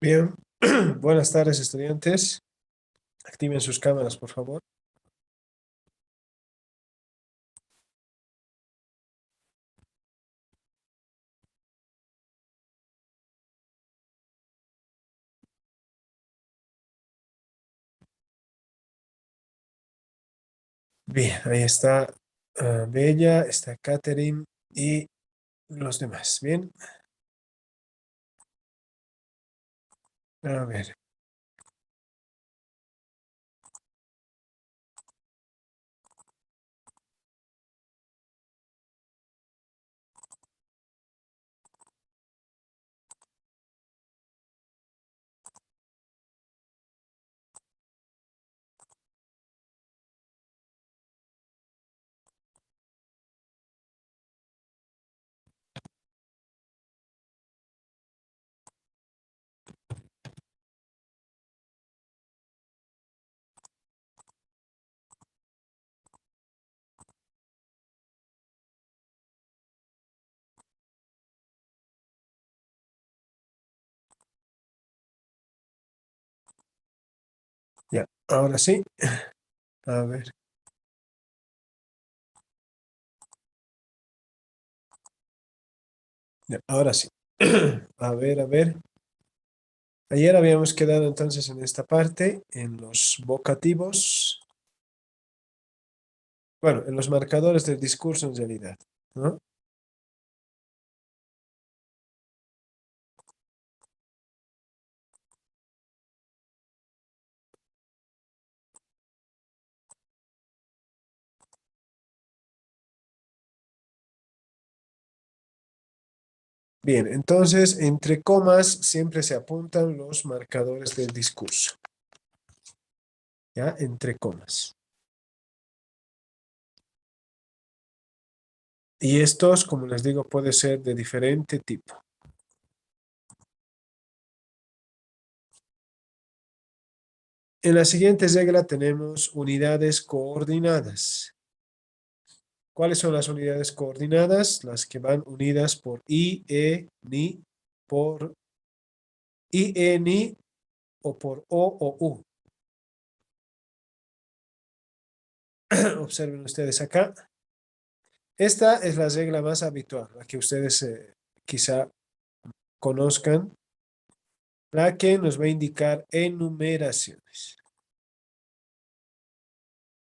Bien, buenas tardes estudiantes. Activen sus cámaras, por favor. Bien, ahí está Bella, está Catherine y los demás. Bien, a ver. Ya, ahora sí. A ver, ya, ahora sí. A ver, a ver. Ayer habíamos quedado entonces en esta parte, en los vocativos. Bueno, en los marcadores del discurso en realidad, ¿no? Bien, entonces entre comas siempre se apuntan los marcadores del discurso. ¿Ya? Entre comas. Y estos, como les digo, puede ser de diferente tipo. En la siguiente regla tenemos unidades coordinadas. ¿Cuáles son las unidades coordinadas? Las que van unidas por I, E, ni, por I, E, ni, o por O U. Observen ustedes acá. Esta es la regla más habitual, la que ustedes quizá conozcan, la que nos va a indicar enumeraciones.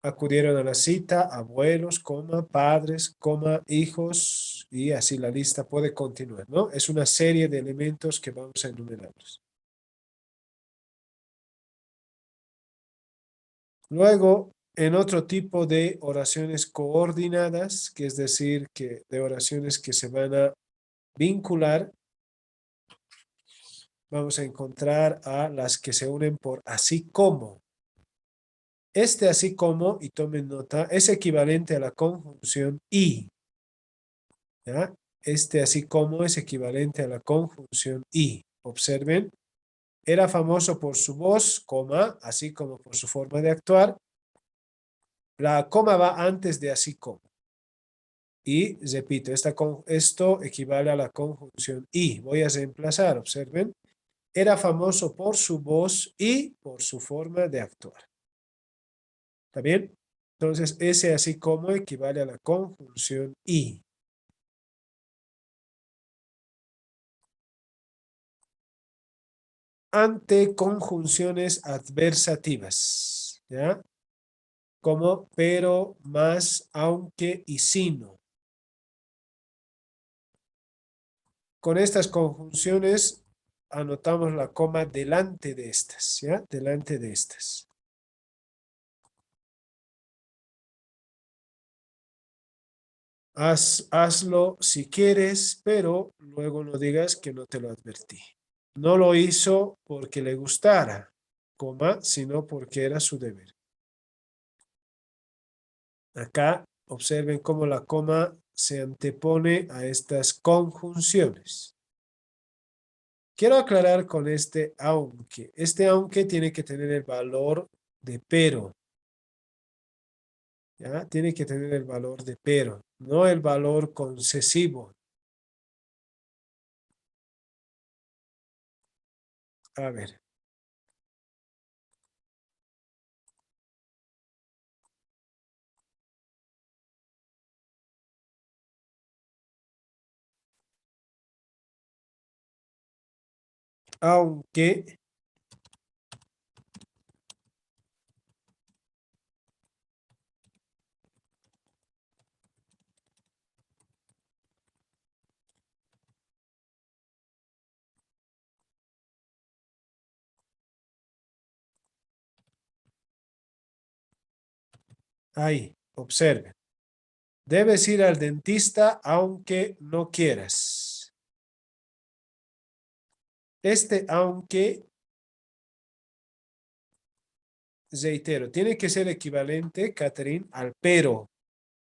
Acudieron a la cita abuelos, coma, padres, coma, hijos, y así la lista puede continuar, ¿no? Es una serie de elementos que vamos a enumerarlos. Luego, en otro tipo de oraciones coordinadas, que es decir, que de oraciones que se van a vincular, vamos a encontrar a las que se unen por así como. Este así como, y tomen nota, es equivalente a la conjunción y. ¿Ya? Este así como es equivalente a la conjunción y. Observen, era famoso por su voz, coma, así como por su forma de actuar. La coma va antes de así como. Y repito, esto equivale a la conjunción y. Voy a reemplazar, observen. Era famoso por su voz y por su forma de actuar. ¿Está bien? Entonces, ese así como equivale a la conjunción y. Ante conjunciones adversativas, ¿ya? Como pero, más, aunque y sino. Con estas conjunciones anotamos la coma delante de estas, ¿ya? Delante de estas. Hazlo si quieres, pero luego no digas que no te lo advertí. No lo hizo porque le gustara, coma, sino porque era su deber. Acá observen cómo la coma se antepone a estas conjunciones. Quiero aclarar con este aunque. Este aunque tiene que tener el valor de pero. ¿Ya? Tiene que tener el valor de pero, no el valor concesivo. A ver. Aunque, ahí, observen. Debes ir al dentista aunque no quieras. Este aunque, reitero, tiene que ser equivalente, Catherine, al pero.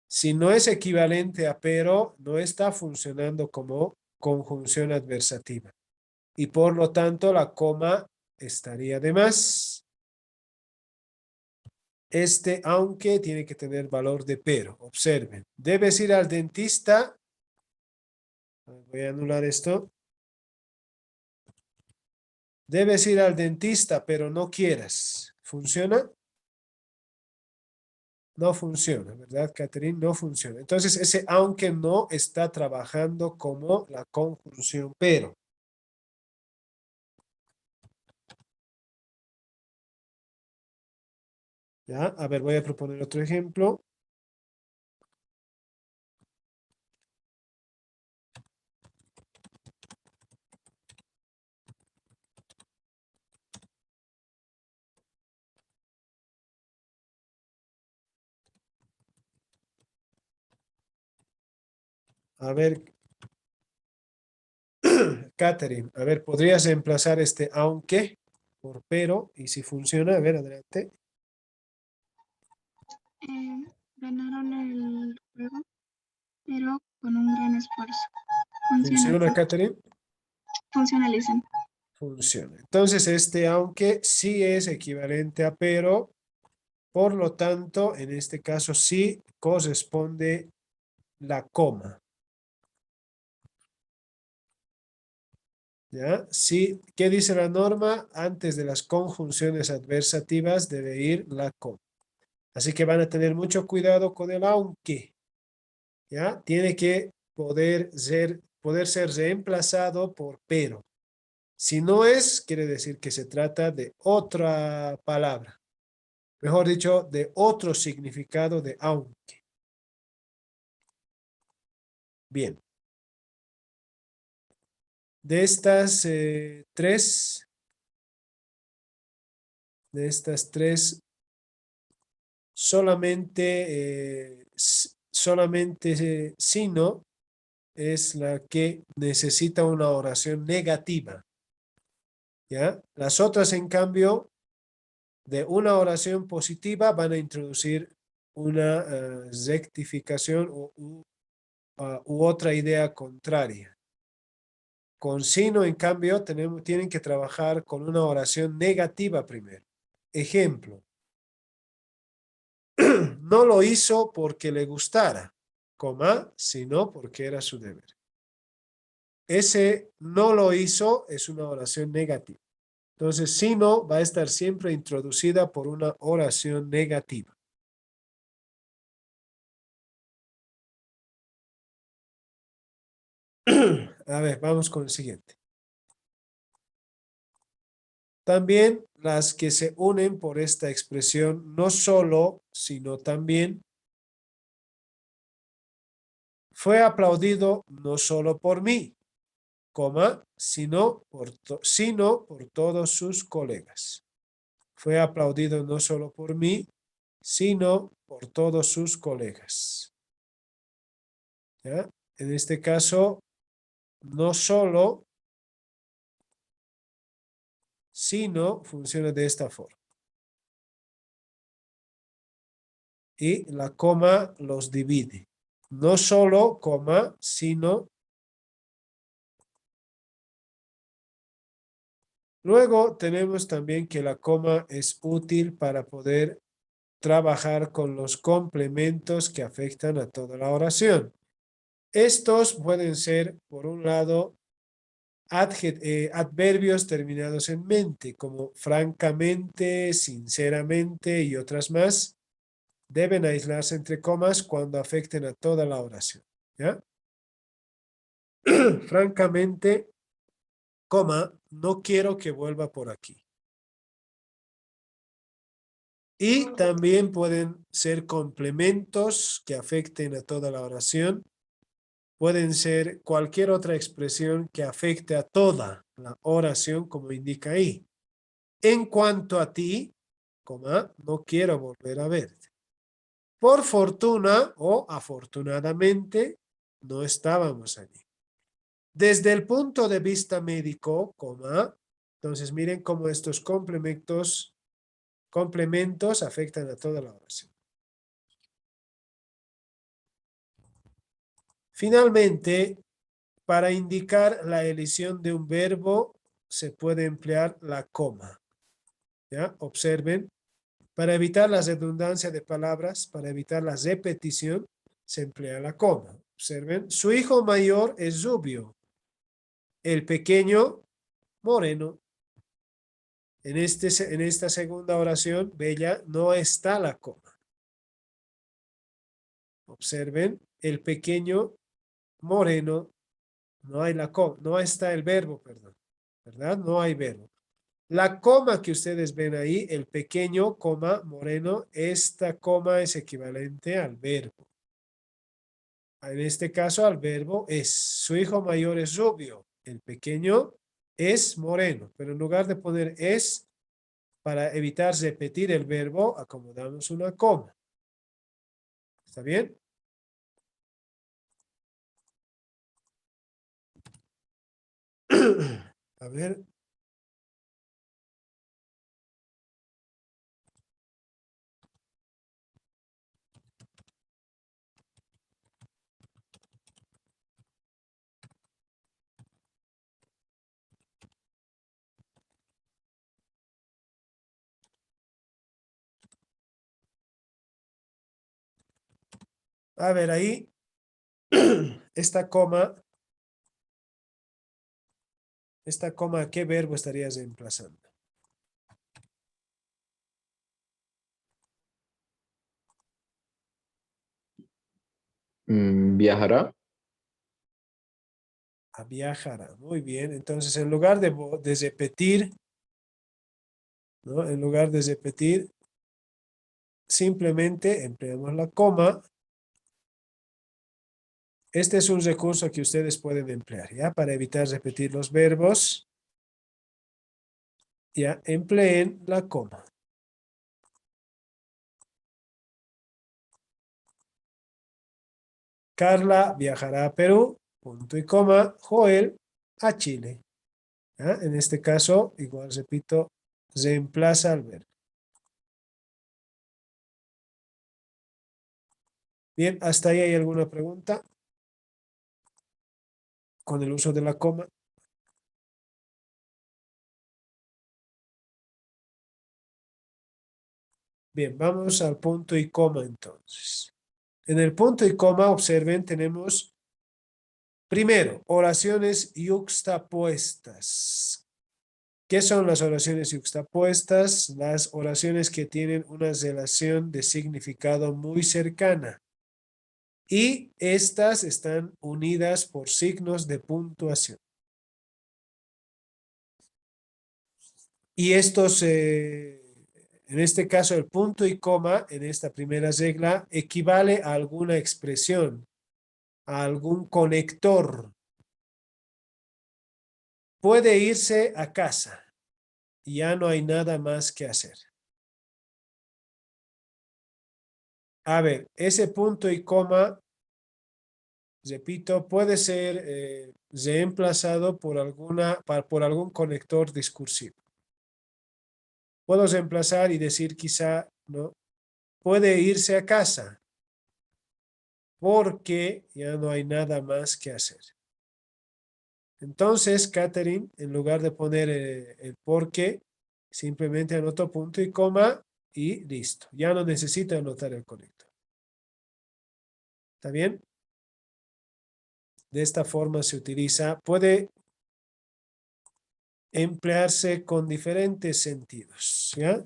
Si no es equivalente a pero, no está funcionando como conjunción adversativa. Y por lo tanto, la coma estaría de más. Este aunque tiene que tener valor de pero. Observen. Debes ir al dentista. Voy a anular esto. Debes ir al dentista, pero no quieras. ¿Funciona? No funciona, ¿verdad, Catherine? No funciona. Entonces, ese aunque no está trabajando como la conjunción pero. ¿Ya? A ver, voy a proponer otro ejemplo. A ver, Catherine, a ver, ¿podrías reemplazar este aunque por pero? Y si funciona, a ver, adelante. Ganaron el juego, pero con un gran esfuerzo. ¿Funciona, Catherine? Funcionalicen. Funciona. Entonces, este aunque sí es equivalente a pero, por lo tanto, en este caso sí corresponde la coma. ¿Ya? Sí, ¿qué dice la norma? Antes de las conjunciones adversativas debe ir la coma. Así que van a tener mucho cuidado con el aunque. ¿Ya? Tiene que poder ser reemplazado por pero. Si no es, quiere decir que se trata de otra palabra. Mejor dicho, de otro significado de aunque. Bien. De estas tres, solamente sino es la que necesita una oración negativa. ¿Ya? Las otras, en cambio, de una oración positiva van a introducir una rectificación u otra idea contraria. Con sino, en cambio, tienen que trabajar con una oración negativa primero. Ejemplo, no lo hizo porque le gustara, coma, sino porque era su deber. Ese no lo hizo es una oración negativa. Entonces, sino va a estar siempre introducida por una oración negativa. A ver, vamos con el siguiente. También las que se unen por esta expresión, no solo, sino también, fue aplaudido no solo por mí, coma, sino por todos sus colegas. Fue aplaudido no solo por mí, sino por todos sus colegas. ¿Ya? En este caso, no solo, sino funciona de esta forma. Y la coma los divide. No solo, coma, sino. Luego tenemos también que la coma es útil para poder trabajar con los complementos que afectan a toda la oración. Estos pueden ser, por un lado, Adverbios terminados en mente, como francamente, sinceramente y otras más, deben aislarse entre comas cuando afecten a toda la oración. ¿Ya? Francamente, coma, no quiero que vuelva por aquí. Y también pueden ser complementos que afecten a toda la oración. Pueden ser cualquier otra expresión que afecte a toda la oración, como indica ahí. En cuanto a ti, coma, no quiero volver a verte. Por fortuna o afortunadamente, no estábamos allí. Desde el punto de vista médico, coma, entonces miren cómo estos complementos afectan a toda la oración. Finalmente, para indicar la elisión de un verbo, se puede emplear la coma. ¿Ya? Observen. Para evitar la redundancia de palabras, para evitar la repetición, se emplea la coma. Observen. Su hijo mayor es rubio. El pequeño, moreno. En esta segunda oración, bella, no está la coma. Observen. El pequeño, moreno, no hay la coma, no está el verbo, perdón. ¿Verdad? No hay verbo. La coma que ustedes ven ahí, el pequeño, coma, moreno, esta coma es equivalente al verbo. En este caso, al verbo es, su hijo mayor es rubio, el pequeño es moreno, pero en lugar de poner es, para evitar repetir el verbo, acomodamos una coma. ¿Está bien? A ver. A ver, ahí, esta coma, ¿a qué verbo estarías reemplazando? Viajará. A viajará. Muy bien. Entonces, en lugar de repetir, ¿no? En lugar de repetir, simplemente empleamos la coma. Este es un recurso que ustedes pueden emplear, ¿ya? Para evitar repetir los verbos, ya, empleen la coma. Carla viajará a Perú, punto y coma, Joel a Chile. ¿Ya? En este caso, igual repito, reemplaza al verbo. Bien, ¿hasta ahí hay alguna pregunta? Con el uso de la coma. Bien, vamos al punto y coma entonces. En el punto y coma, observen, tenemos primero, oraciones yuxtapuestas. ¿Qué son las oraciones yuxtapuestas? Las oraciones que tienen una relación de significado muy cercana. Y estas están unidas por signos de puntuación. Y estos, en este caso, el punto y coma, en esta primera regla, equivale a alguna expresión, a algún conector. Puede irse a casa. Ya no hay nada más que hacer. A ver, ese punto y coma, repito, puede ser reemplazado por algún conector discursivo. Puedo reemplazar y decir quizá, ¿no? Puede irse a casa porque ya no hay nada más que hacer. Entonces, Catherine, en lugar de poner el por qué, simplemente anoto punto y coma y listo. Ya no necesito anotar el conector. ¿Está bien? De esta forma se utiliza, puede emplearse con diferentes sentidos, ¿ya?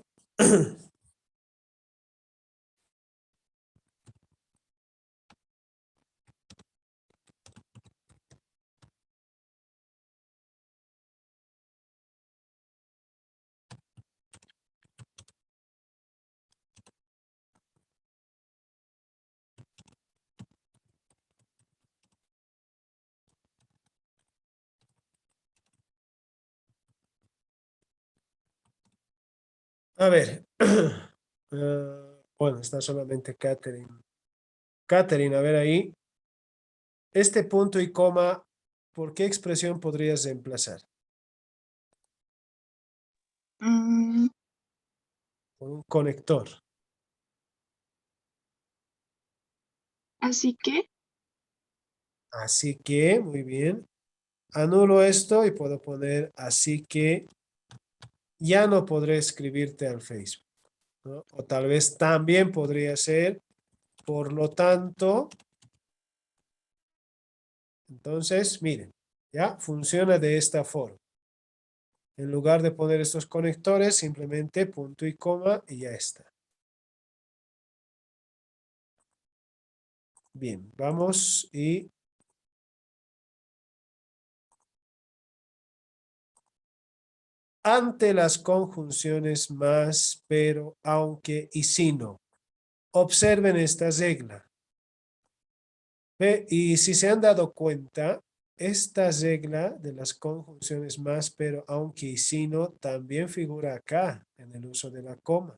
A ver, bueno, está solamente Catherine. Catherine, a ver ahí. Este punto y coma, ¿por qué expresión podrías reemplazar? Mm, Por un conector. así que, Así que, muy bien. Anulo esto y puedo poner así que ya no podré escribirte al Facebook, ¿no? O tal vez también podría ser, por lo tanto, entonces, miren, ya funciona de esta forma. En lugar de poner estos conectores, simplemente punto y coma y ya está. Bien, vamos y ante las conjunciones más, pero, aunque y si no. Observen esta regla. ¿Ve? Y si se han dado cuenta, esta regla de las conjunciones más, pero, aunque y si no, también figura acá en el uso de la coma.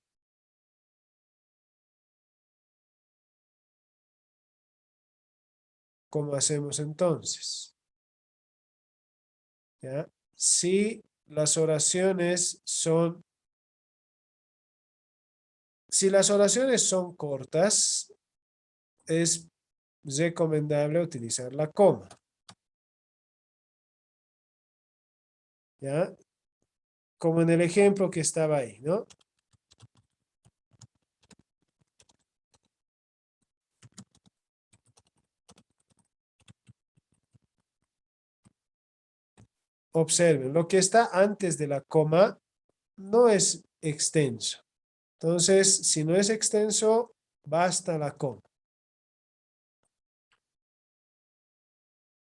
¿Cómo hacemos entonces? ¿Ya? Si las oraciones son, si las oraciones son cortas, es recomendable utilizar la coma. ¿Ya? Como en el ejemplo que estaba ahí, ¿no? Observen, lo que está antes de la coma no es extenso. Entonces, si no es extenso, basta la coma.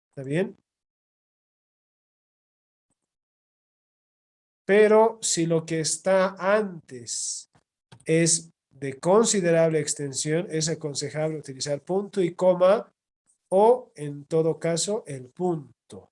¿Está bien? Pero si lo que está antes es de considerable extensión, es aconsejable utilizar punto y coma o, en todo caso, el punto.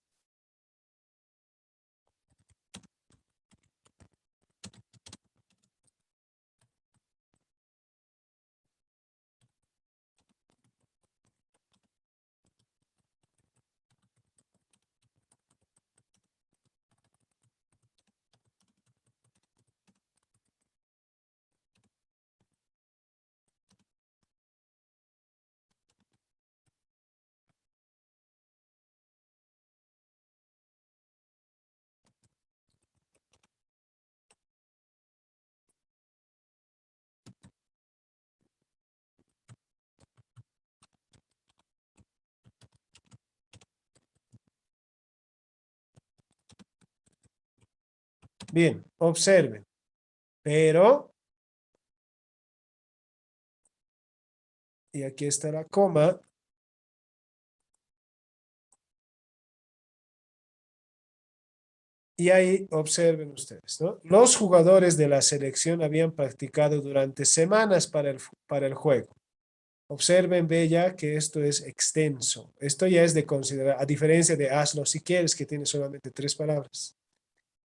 Bien, observen. Pero, y aquí está la coma, y ahí observen ustedes, ¿no? Los jugadores de la selección habían practicado durante semanas para el juego. Observen, Bella, que esto es extenso. Esto ya es de considerar, a diferencia de hazlo si quieres, que tiene solamente 3 palabras.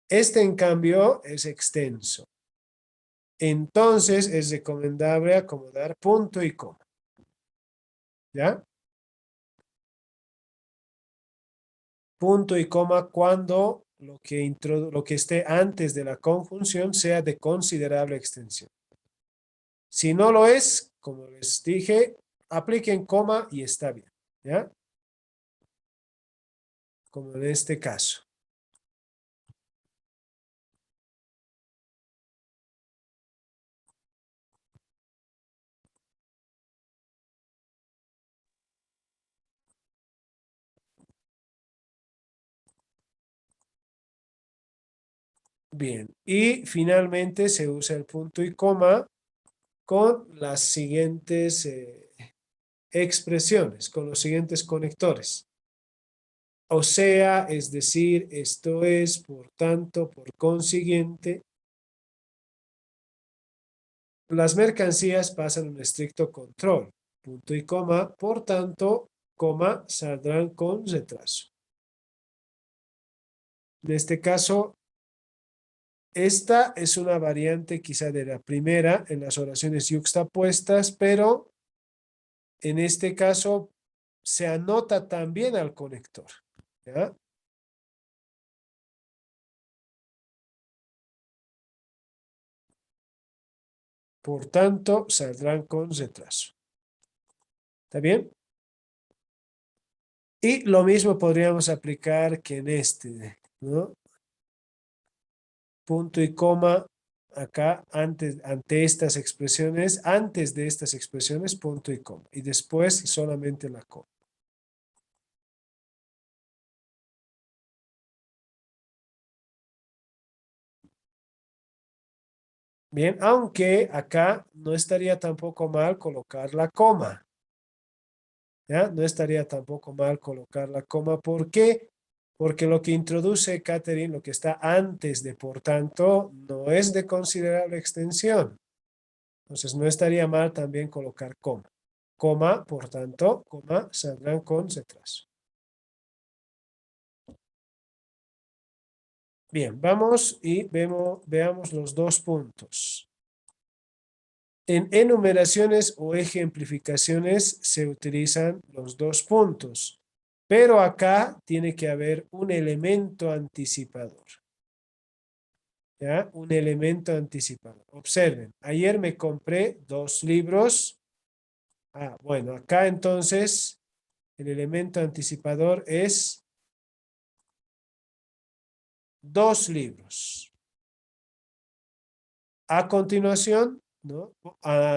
Este, en cambio, es extenso. Entonces, es recomendable acomodar punto y coma. ¿Ya? Punto y coma cuando lo que esté antes de la conjunción sea de considerable extensión. Si no lo es, como les dije, apliquen coma y está bien. ¿Ya? Como en este caso. Bien, y finalmente se usa el punto y coma con las siguientes expresiones, con los siguientes conectores. O sea, es decir, esto es, por tanto, por consiguiente, las mercancías pasan un estricto control. Punto y coma, por tanto, coma, saldrán con retraso. En este caso, esta es una variante quizá de la primera en las oraciones yuxtapuestas, pero en este caso se anota también al conector. ¿Ya? Por tanto, saldrán con retraso. ¿Está bien? Y lo mismo podríamos aplicar que en este, ¿no? Punto y coma acá ante estas expresiones, antes de estas expresiones, punto y coma. Y después solamente la coma. Bien, aunque acá no estaría tampoco mal colocar la coma. ¿Ya? No estaría tampoco mal colocar la coma. ¿Por qué? Porque lo que introduce Catherine, lo que está antes de por tanto, no es de considerable extensión. Entonces no estaría mal también colocar coma. Coma, por tanto, coma, saldrán con retraso. Bien, vamos y veamos los dos puntos. En enumeraciones o ejemplificaciones se utilizan los dos puntos, pero acá tiene que haber un elemento anticipador. ¿Ya? Un elemento anticipador. Observen, ayer me compré 2 libros. Bueno, acá entonces el elemento anticipador es 2 libros. A continuación, ¿no?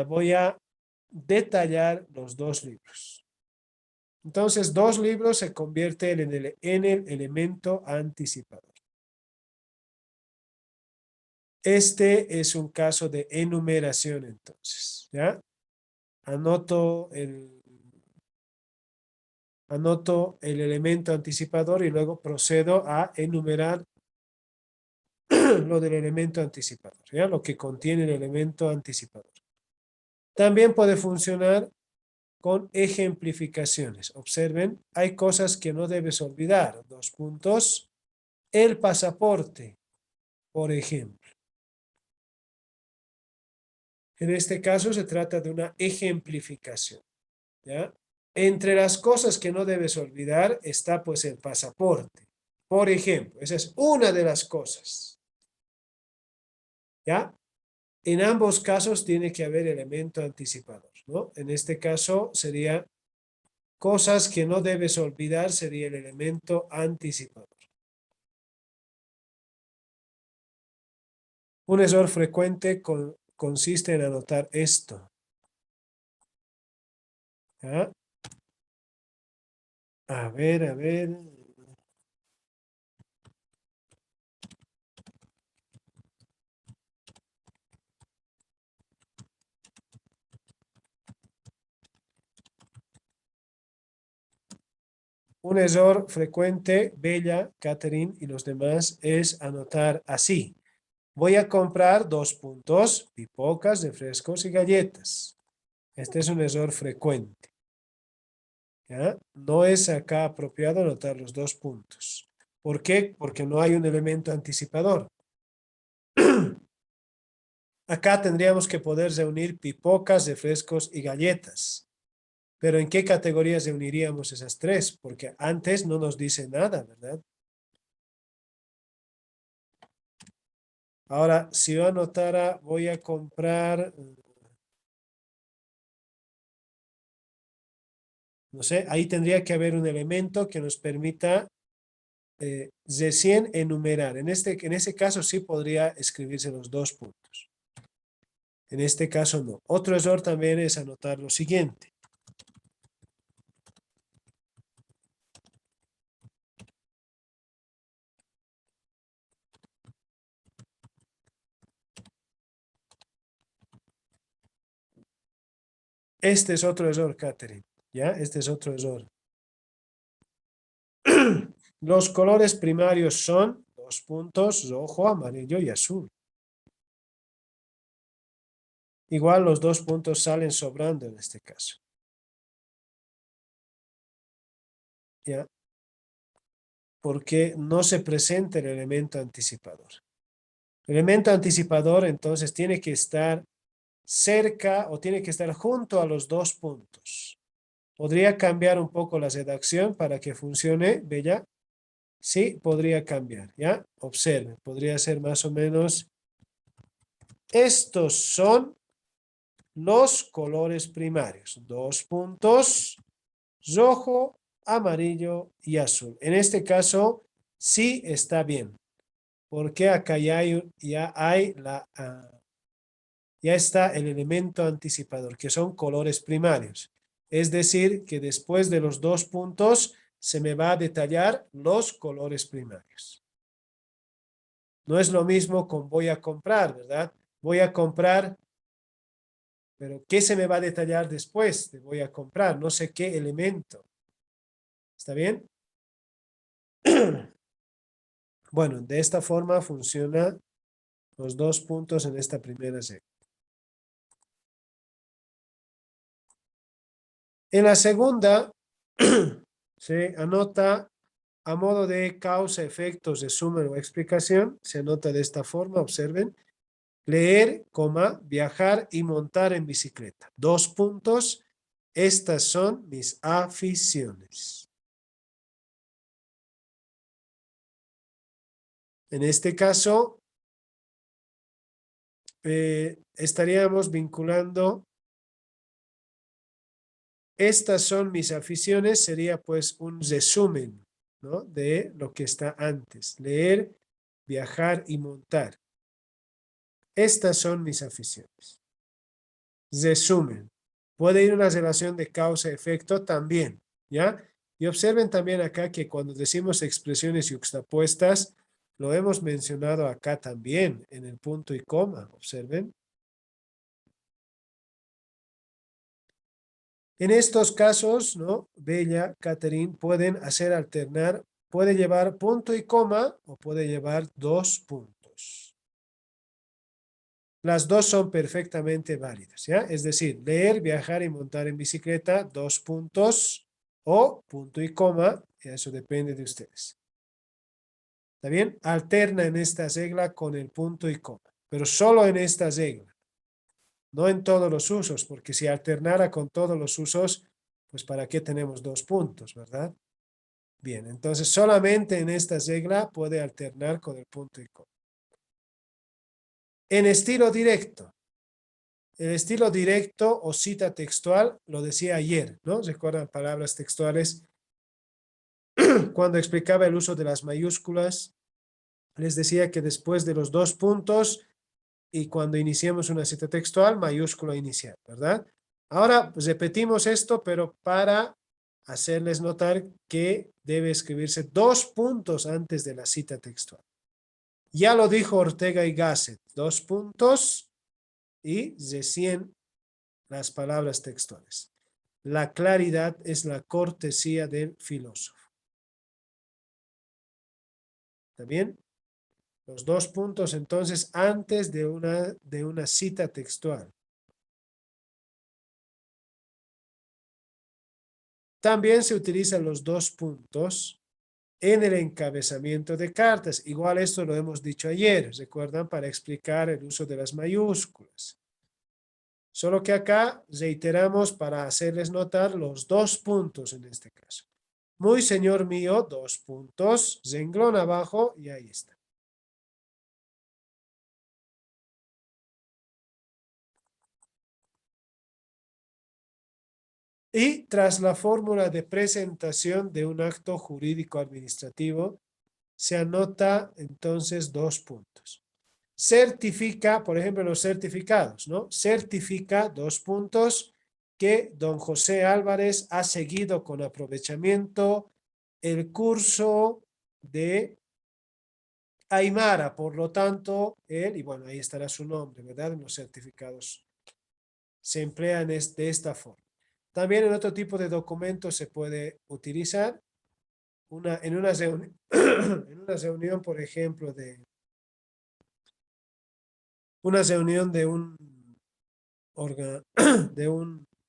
Voy a detallar los 2 libros. Entonces, 2 libros se convierte en el elemento anticipador. Este es un caso de enumeración, entonces, ¿ya? Anoto el elemento anticipador y luego procedo a enumerar lo del elemento anticipador, ¿ya? Lo que contiene el elemento anticipador. También puede funcionar con ejemplificaciones. Observen, hay cosas que no debes olvidar. 2 puntos. El pasaporte, por ejemplo. En este caso se trata de una ejemplificación, ¿ya? Entre las cosas que no debes olvidar está pues el pasaporte. Por ejemplo, esa es una de las cosas, ¿ya? En ambos casos tiene que haber elemento anticipador, ¿no? En este caso sería cosas que no debes olvidar, sería el elemento anticipador. Un error frecuente consiste en anotar esto, ¿ya? A ver, a ver. Un error frecuente, Bella, Catherine y los demás, es anotar así. Voy a comprar 2 puntos, pipocas, refrescos y galletas. Este es un error frecuente, ¿ya? No es acá apropiado anotar los 2 puntos. ¿Por qué? Porque no hay un elemento anticipador. Acá tendríamos que poder reunir pipocas, refrescos y galletas. Pero ¿en qué categorías reuniríamos esas 3? Porque antes no nos dice nada, ¿verdad? Ahora, si yo anotara, voy a comprar, no sé, ahí tendría que haber un elemento que nos permita recién enumerar. En ese caso sí podría escribirse los 2 puntos. En este caso no. Otro error también es anotar lo siguiente. Este es otro error, Catherine. ¿Ya? Este es otro error. Los colores primarios son dos puntos, rojo, amarillo y azul. Igual los dos puntos salen sobrando en este caso. ¿Ya? Porque no se presenta el elemento anticipador. El elemento anticipador entonces tiene que estar cerca o tiene que estar junto a los dos puntos. ¿Podría cambiar un poco la redacción para que funcione, Bella? Sí, podría cambiar, ¿ya? Observe, podría ser más o menos. Estos son los colores primarios. Dos puntos, rojo, amarillo y azul. En este caso, sí está bien, porque acá ya está el elemento anticipador, que son colores primarios. Es decir, que después de los dos puntos se me va a detallar los colores primarios. No es lo mismo con voy a comprar, ¿verdad? Voy a comprar, pero ¿qué se me va a detallar después de voy a comprar? No sé qué elemento. ¿Está bien? Bueno, de esta forma funcionan los dos puntos en esta primera sección. En la segunda, se anota a modo de causa, efectos, resumen o explicación. Se anota de esta forma, observen. Leer, coma, viajar y montar en bicicleta. Dos puntos. Estas son mis aficiones. En este caso, estaríamos vinculando, estas son mis aficiones, sería pues un resumen, ¿no? De lo que está antes. Leer, viajar y montar. Estas son mis aficiones. Resumen. Puede ir una relación de causa-efecto también, ¿ya? Y observen también acá que cuando decimos expresiones yuxtapuestas, lo hemos mencionado acá también, en el punto y coma, observen. En estos casos, ¿no? Bella, Catherine, pueden hacer alternar, puede llevar punto y coma o puede llevar dos puntos. Las dos son perfectamente válidas, ¿ya? Es decir, leer, viajar y montar en bicicleta, dos puntos o punto y coma, y eso depende de ustedes. ¿Está bien? Alterna en esta regla con el punto y coma, pero solo en esta regla, no en todos los usos, porque si alternara con todos los usos, pues ¿para qué tenemos dos puntos, verdad? Bien, entonces solamente en esta regla puede alternar con el punto y coma. En estilo directo. El estilo directo o cita textual, lo decía ayer, ¿no? ¿Recuerdan palabras textuales? Cuando explicaba el uso de las mayúsculas, les decía que después de los dos puntos y cuando iniciemos una cita textual, mayúscula inicial, ¿verdad? Ahora pues, repetimos esto, pero para hacerles notar que debe escribirse dos puntos antes de la cita textual. Ya lo dijo Ortega y Gasset, dos puntos y recién las palabras textuales. La claridad es la cortesía del filósofo. ¿Está bien? Los dos puntos entonces antes de una cita textual. También se utilizan los dos puntos en el encabezamiento de cartas. Igual esto lo hemos dicho ayer, ¿recuerdan? Para explicar el uso de las mayúsculas. Solo que acá reiteramos para hacerles notar los dos puntos en este caso. Muy señor mío, dos puntos, renglón abajo y ahí está. Y tras la fórmula de presentación de un acto jurídico administrativo, se anota entonces dos puntos. Certifica, por ejemplo, los certificados, ¿no? Certifica, dos puntos, que don José Álvarez ha seguido con aprovechamiento el curso de Aymara, por lo tanto, él, y bueno, ahí estará su nombre, ¿verdad? En los certificados se emplean de esta forma. También en otro tipo de documentos se puede utilizar en una en una reunión, por ejemplo, una reunión de un de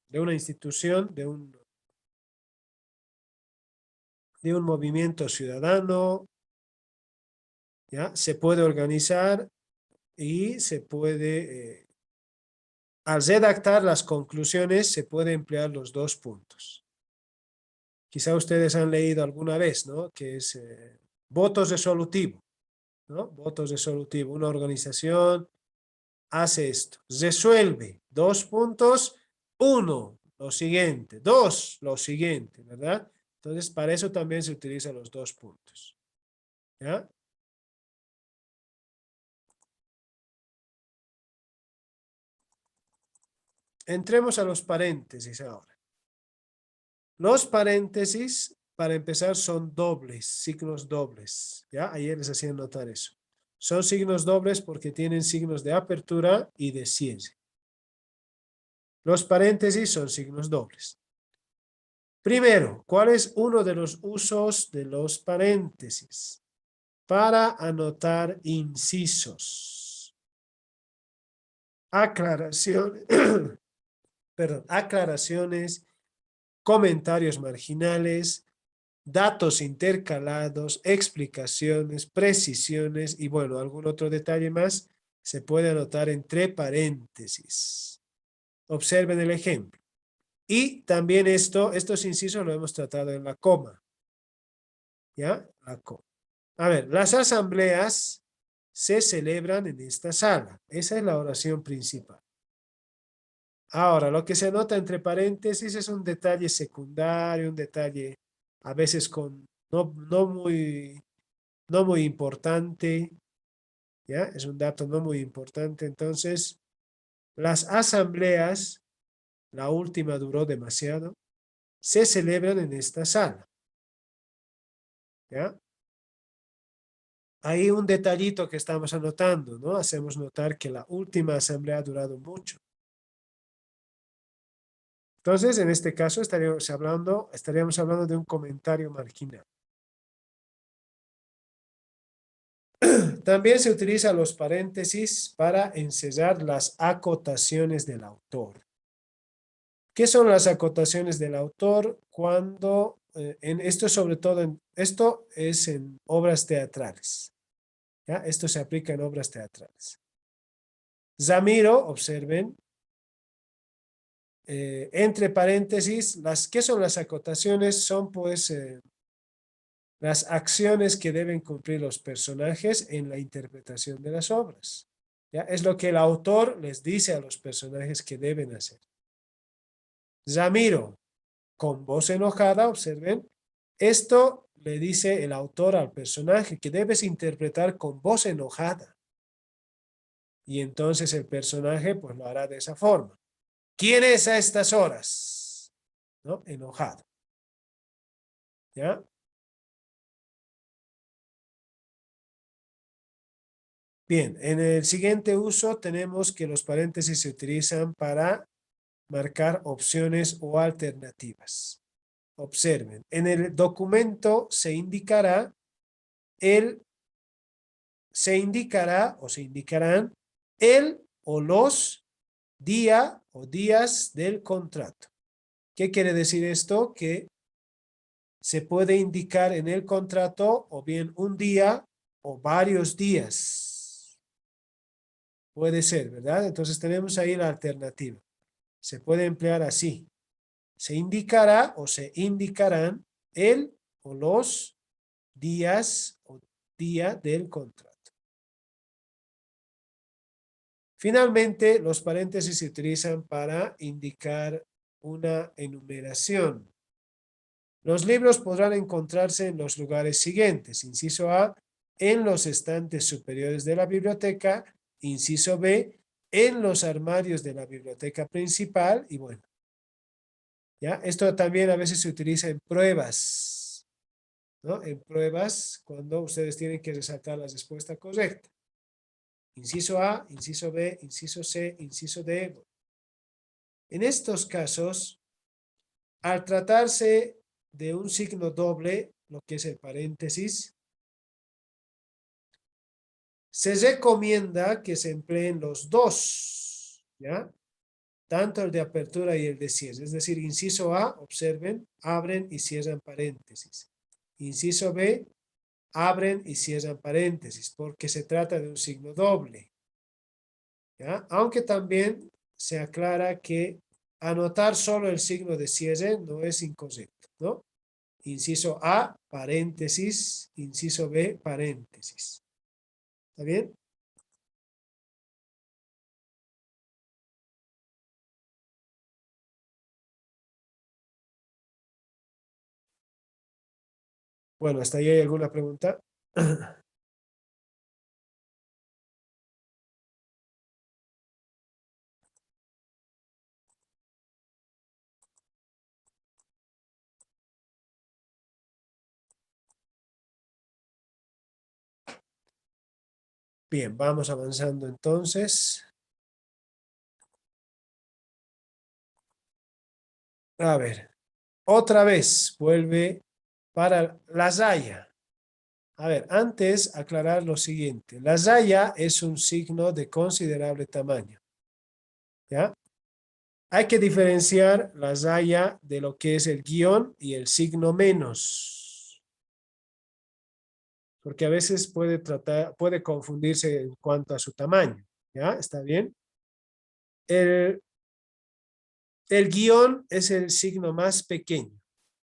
de una institución, de un movimiento ciudadano, ¿ya? Se puede organizar y se puede, al redactar las conclusiones, se puede emplear los dos puntos. Quizá ustedes han leído alguna vez, ¿no? Que es votos resolutivo, ¿no? Votos resolutivo. Una organización hace esto. Resuelve. Dos puntos. Uno, lo siguiente. Dos, lo siguiente, ¿verdad? Entonces, para eso también se utilizan los dos puntos. ¿Ya? Entremos a los paréntesis ahora. Los paréntesis, para empezar, son dobles, signos dobles. ¿Ya? Ayer les hacía notar eso. Son signos dobles porque tienen signos de apertura y de cierre. Los paréntesis son signos dobles. Primero, ¿cuál es uno de los usos de los paréntesis? Para anotar incisos. Aclaraciones, perdón, aclaraciones, comentarios marginales, datos intercalados, explicaciones, precisiones y bueno, algún otro detalle más se puede anotar entre paréntesis. Observen el ejemplo. Y también estos incisos lo hemos tratado en la coma. ¿Ya? La coma. A ver, las asambleas se celebran en esta sala. Esa es la oración principal. Ahora, lo que se anota entre paréntesis es un detalle secundario, un detalle a veces no muy importante, ¿ya? Es un dato no muy importante. Entonces, las asambleas, la última duró demasiado, se celebran en esta sala, ¿ya? Hay un detallito que estamos anotando, ¿no? Hacemos notar que la última asamblea ha durado mucho. Entonces, en este caso estaríamos hablando de un comentario marginal. También se utilizan los paréntesis para encerrar las acotaciones del autor. ¿Qué son las acotaciones del autor? Cuando, esto sobre todo, esto es en obras teatrales. ¿Ya? Esto se aplica en obras teatrales. Zamiro, observen, entre paréntesis, ¿qué son las acotaciones? Son pues las acciones que deben cumplir los personajes en la interpretación de las obras. ¿Ya? Es lo que el autor les dice a los personajes que deben hacer. Ramiro, con voz enojada, observen, esto le dice el autor al personaje que debes interpretar con voz enojada. Y entonces el personaje pues lo hará de esa forma. ¿Quién es a estas horas? ¿No? Enojado. ¿Ya? Bien, en el siguiente uso tenemos que los paréntesis se utilizan para marcar opciones o alternativas. Observen, en el documento se indicará o se indicarán el o los día o días del contrato. ¿Qué quiere decir esto? Que se puede indicar en el contrato o bien un día o varios días. Puede ser, ¿verdad? Entonces tenemos ahí la alternativa. Se puede emplear así. Se indicará o se indicarán el o los días o día del contrato. Finalmente, los paréntesis se utilizan para indicar una enumeración. Los libros podrán encontrarse en los lugares siguientes. Inciso A, en los estantes superiores de la biblioteca. Inciso B, en los armarios de la biblioteca principal. Y bueno, ¿ya? Esto también a veces se utiliza en pruebas, ¿no? En pruebas cuando ustedes tienen que resaltar la respuesta correcta. Inciso A, inciso B, inciso C, inciso D. En estos casos, al tratarse de un signo doble, lo que es el paréntesis, se recomienda que se empleen los dos, ¿ya? Tanto el de apertura y el de cierre. Es decir, inciso A, observen, abren y cierran paréntesis. Inciso B, abren y cierran paréntesis, porque se trata de un signo doble, ¿ya? Aunque también se aclara que anotar solo el signo de cierre no es incorrecto, ¿no? Inciso A, paréntesis, inciso B, paréntesis. ¿Está bien? Bueno, ¿hasta ahí hay alguna pregunta? Bien, vamos avanzando entonces. A ver, otra vez vuelve para la raya. A ver, antes aclarar lo siguiente. La raya es un signo de considerable tamaño, ¿ya? Hay que diferenciar la raya de lo que es el guión y el signo menos, porque a veces puede confundirse en cuanto a su tamaño, ¿ya? ¿Está bien? El, el guión es el signo más pequeño,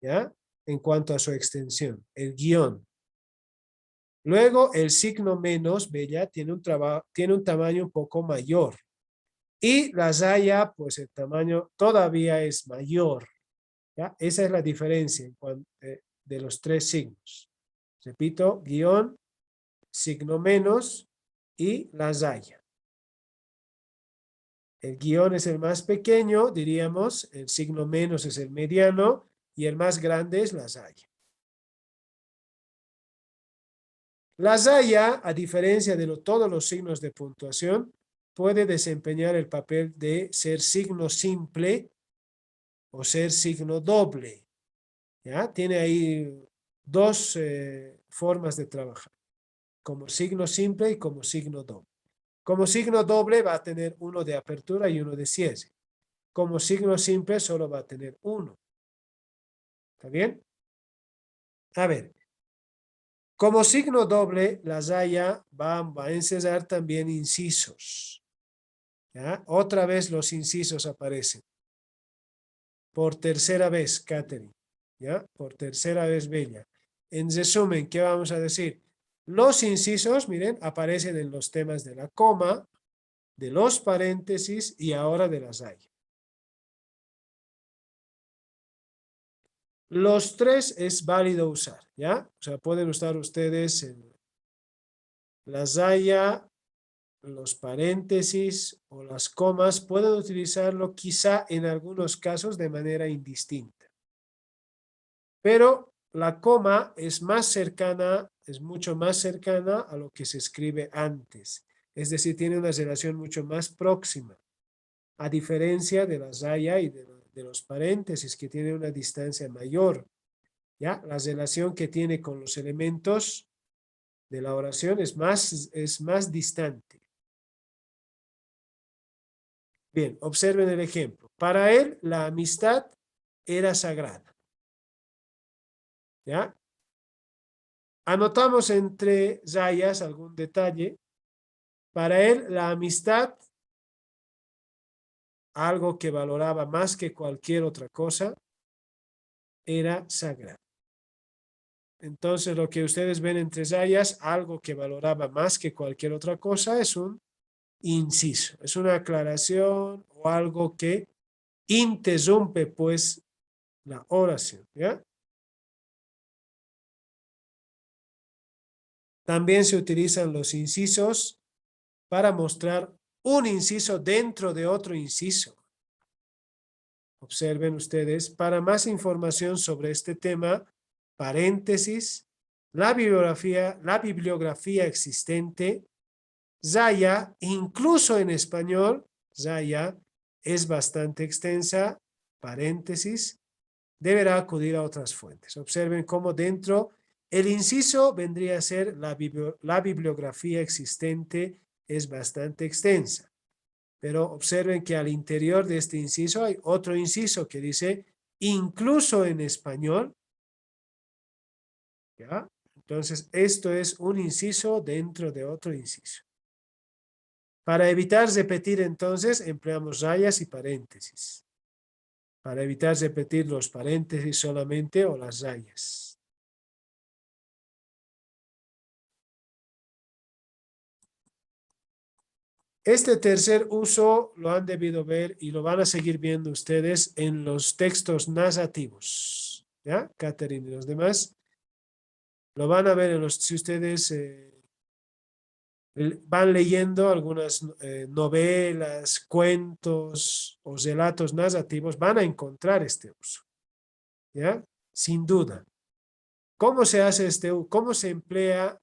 ¿ya? En cuanto a su extensión, el guión. Luego, el signo menos, bella, tiene un tamaño un poco mayor. Y la raya, pues el tamaño todavía es mayor, ¿ya? Esa es la diferencia de los tres signos. Repito, guión, signo menos y la raya. El guión es el más pequeño, diríamos, el signo menos es el mediano y el más grande es la raya. La raya, a diferencia de todos los signos de puntuación, puede desempeñar el papel de ser signo simple o ser signo doble. ¿Ya? Tiene ahí dos formas de trabajar, como signo simple y como signo doble. Como signo doble va a tener uno de apertura y uno de cierre. Como signo simple solo va a tener uno. ¿Está bien? A ver, como signo doble, la raya va a encerrar también incisos. ¿Ya? Otra vez los incisos aparecen. Por tercera vez, Catherine. ¿Ya? Por tercera vez, Bella. En resumen, ¿qué vamos a decir? Los incisos, miren, aparecen en los temas de la coma, de los paréntesis y ahora de la raya. Los tres es válido usar, ¿ya? O sea, pueden usar ustedes la raya, los paréntesis o las comas, pueden utilizarlo quizá en algunos casos de manera indistinta. Pero la coma es más cercana, es mucho más cercana a lo que se escribe antes. Es decir, tiene una relación mucho más próxima, a diferencia de la raya y de los paréntesis, que tiene una distancia mayor. ¿Ya? La relación que tiene con los elementos de la oración es más distante. Bien, observen el ejemplo. Para él, la amistad era sagrada. ¿Ya? Anotamos entre rayas algún detalle. Para él, la amistad, algo que valoraba más que cualquier otra cosa, era sagrada. Entonces, lo que ustedes ven entre rayas, algo que valoraba más que cualquier otra cosa, es un inciso. Es una aclaración o algo que interrumpe, pues, la oración. ¿Ya? También se utilizan los incisos para mostrar un inciso dentro de otro inciso. Observen ustedes, para más información sobre este tema, paréntesis, la bibliografía existente, raya, incluso en español, raya, es bastante extensa, paréntesis, deberá acudir a otras fuentes. Observen cómo dentro el inciso vendría a ser la bibliografía existente, es bastante extensa. Pero observen que al interior de este inciso hay otro inciso que dice incluso en español. ¿Ya? Entonces, esto es un inciso dentro de otro inciso. Para evitar repetir, entonces, empleamos rayas y paréntesis. Para evitar repetir los paréntesis solamente o las rayas. Este tercer uso lo han debido ver y lo van a seguir viendo ustedes en los textos narrativos. ¿Ya? Catherine y los demás. Lo van a ver en los, si ustedes van leyendo algunas novelas, cuentos o relatos narrativos, van a encontrar este uso. ¿Ya? Sin duda. ¿Cómo se hace este uso? ¿Cómo se emplea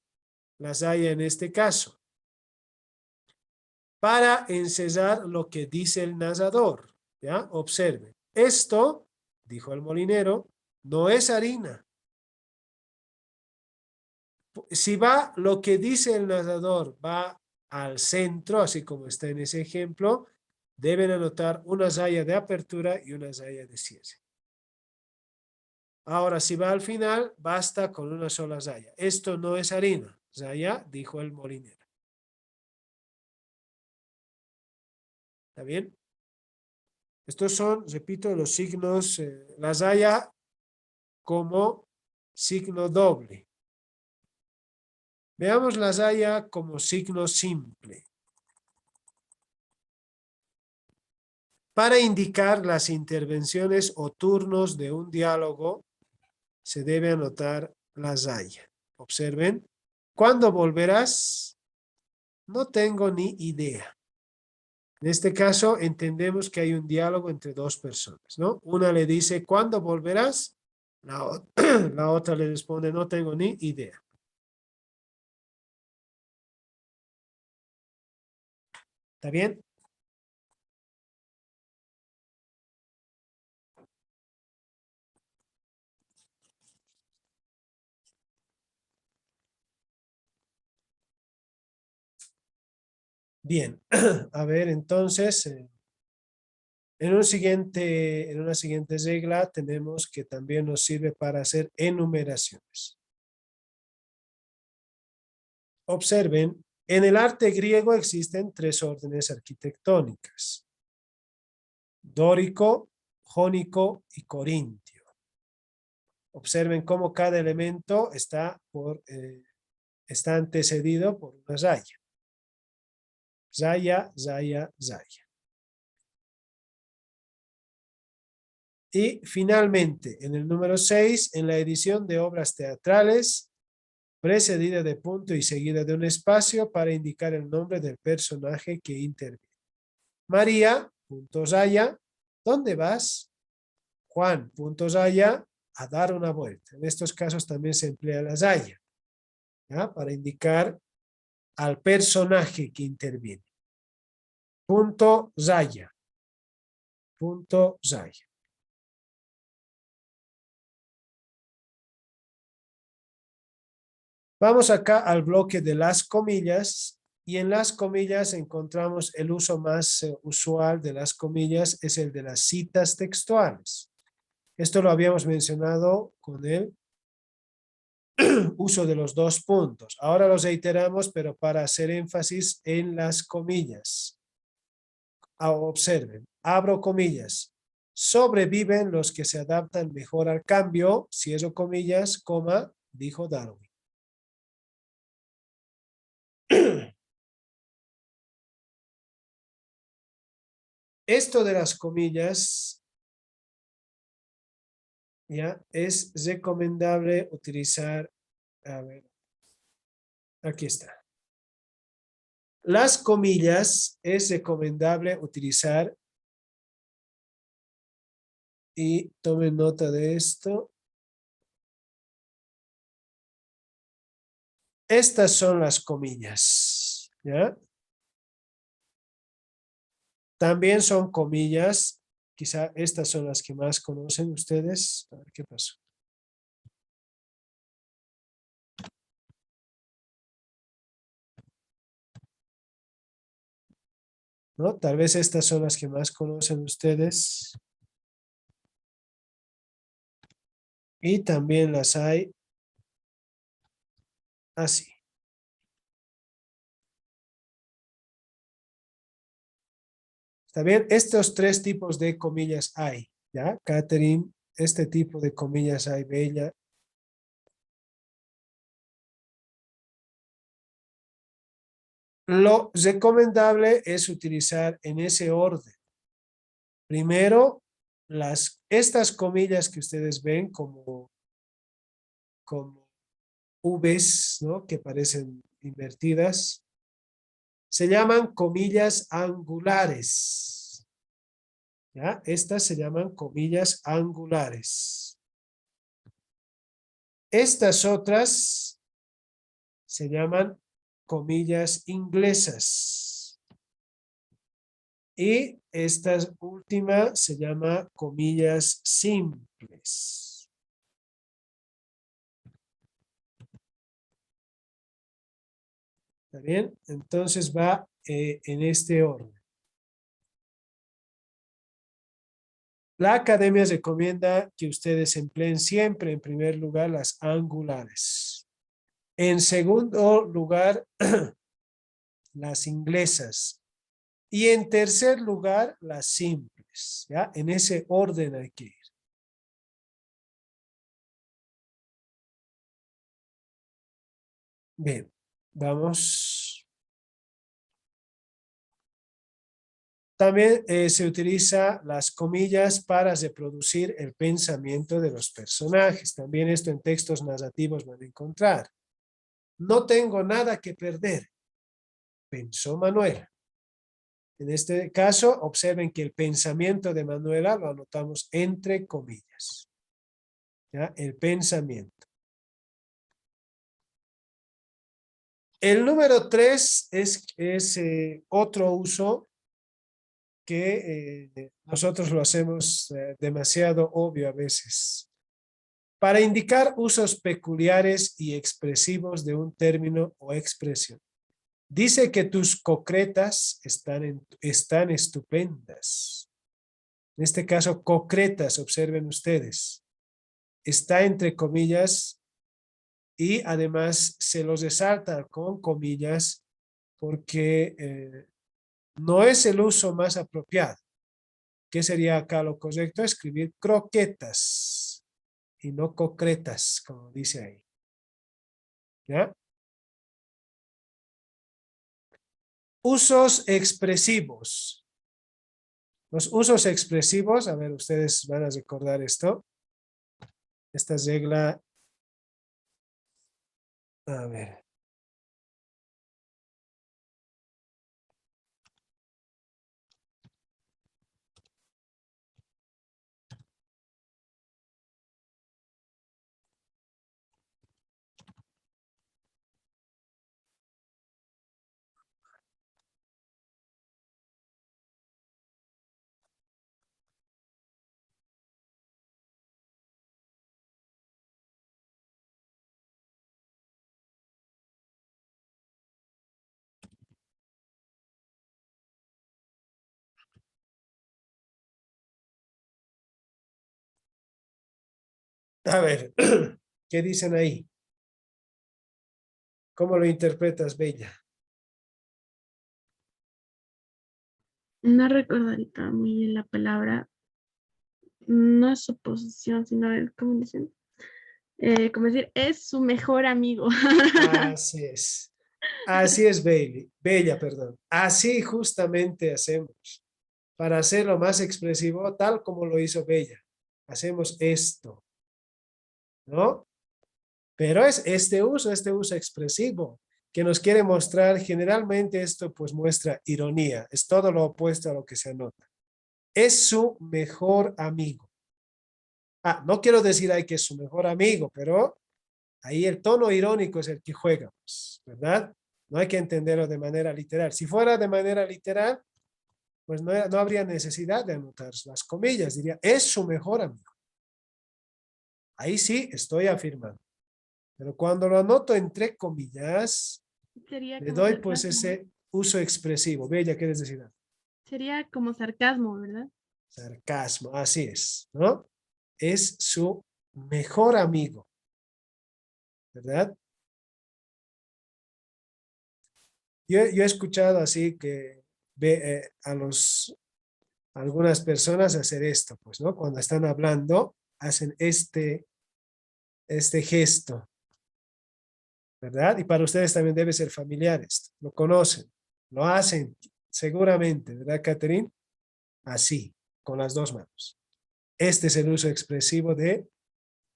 la saya en este caso? Para ensayar lo que dice el narrador. ¿Ya? Observen. Esto, dijo el molinero, no es harina. Si va lo que dice el narrador, va al centro, así como está en ese ejemplo, deben anotar una raya de apertura y una raya de cierre. Ahora, si va al final, basta con una sola raya. Esto no es harina. Raya, dijo el molinero. ¿Está bien? Estos son, repito, los signos, la raya como signo doble. Veamos la raya como signo simple. Para indicar las intervenciones o turnos de un diálogo, se debe anotar la raya. Observen. ¿Cuándo volverás? No tengo ni idea. En este caso, entendemos que hay un diálogo entre dos personas, ¿no? Una le dice, ¿cuándo volverás? La otra le responde, no tengo ni idea. ¿Está bien? Bien. A ver, entonces, en una siguiente regla tenemos que también nos sirve para hacer enumeraciones. Observen, en el arte griego existen tres órdenes arquitectónicas: dórico, jónico y corintio. Observen cómo cada elemento está antecedido por una raya. Raya, raya, raya. Y finalmente, en el número 6, en la edición de obras teatrales, precedida de punto y seguida de un espacio para indicar el nombre del personaje que interviene. María, punto raya, ¿dónde vas? Juan, punto raya, a dar una vuelta. En estos casos también se emplea la raya, ¿ya? Para indicar al personaje que interviene. Punto raya. Punto raya. Vamos acá al bloque de las comillas y en las comillas encontramos el uso más usual de las comillas es el de las citas textuales. Esto lo habíamos mencionado con el uso de los dos puntos. Ahora los reiteramos, pero para hacer énfasis en las comillas. Observen, abro comillas. Sobreviven los que se adaptan mejor al cambio, cierro comillas, coma, dijo Darwin. Esto de las comillas, ya, es recomendable utilizar, a ver, aquí está. Las comillas es recomendable utilizar y tomen nota de esto. Estas son las comillas, ¿ya? También son comillas. Quizá estas son las que más conocen ustedes. A ver qué pasó. ¿No? Tal vez estas son las que más conocen ustedes. Y también las hay así. ¿Está bien? Estos tres tipos de comillas hay, ¿ya? Catherine, este tipo de comillas hay, Bella. Lo recomendable es utilizar en ese orden. Primero, estas comillas que ustedes ven como V's, ¿no? Que parecen invertidas, se llaman comillas angulares. ¿Ya? Estas se llaman comillas angulares. Estas otras se llaman comillas inglesas. Y esta última se llama comillas simples. ¿Está bien? Entonces va en este orden. La academia recomienda que ustedes empleen siempre en primer lugar las angulares. En segundo lugar, las inglesas. Y en tercer lugar, las simples. ¿Ya? En ese orden hay que ir. Bien, vamos. También se utiliza las comillas para reproducir el pensamiento de los personajes. También esto en textos narrativos van a encontrar. No tengo nada que perder, pensó Manuela. En este caso, observen que el pensamiento de Manuela lo anotamos entre comillas. ¿Ya? El pensamiento. El número 3 es otro uso que nosotros lo hacemos demasiado obvio a veces. Para indicar usos peculiares y expresivos de un término o expresión. Dice que tus concretas están estupendas. En este caso, concretas, observen ustedes. Está entre comillas y además se los resalta con comillas porque no es el uso más apropiado. ¿Qué sería acá lo correcto? Escribir croquetas y no concretas, como dice ahí. ¿Ya? Usos expresivos. Los usos expresivos, a ver, ustedes van a recordar esto. Esta regla, a ver. A ver, ¿qué dicen ahí? ¿Cómo lo interpretas, Bella? No recuerdo ahorita muy bien la palabra. No es suposición, sino es como dicen. Como decir, es su mejor amigo. Así es. Así es, Bella, perdón. Así justamente hacemos. Para hacerlo más expresivo, tal como lo hizo Bella. Hacemos esto, ¿no? Pero es este uso expresivo, que nos quiere mostrar, generalmente esto pues muestra ironía. Es todo lo opuesto a lo que se anota. Es su mejor amigo. Ah, no quiero decir ahí que es su mejor amigo, pero ahí el tono irónico es el que juega, pues, ¿verdad? No hay que entenderlo de manera literal. Si fuera de manera literal, pues no habría necesidad de anotar las comillas. Diría, es su mejor amigo. Ahí sí estoy afirmando. Pero cuando lo anoto entre comillas, Sería le como doy pues sarcasmo. ese uso expresivo. Bella, ¿quieres decir algo? Sería como sarcasmo, ¿verdad? Sarcasmo, así es, ¿no? Es su mejor amigo, ¿verdad? Yo he escuchado así que ve algunas personas hacer esto, pues, ¿no? Cuando están hablando, hacen este gesto, ¿verdad? Y para ustedes también debe ser familiar esto. Lo conocen, lo hacen seguramente, ¿verdad, Catherine? Así, con las dos manos. Este es el uso expresivo de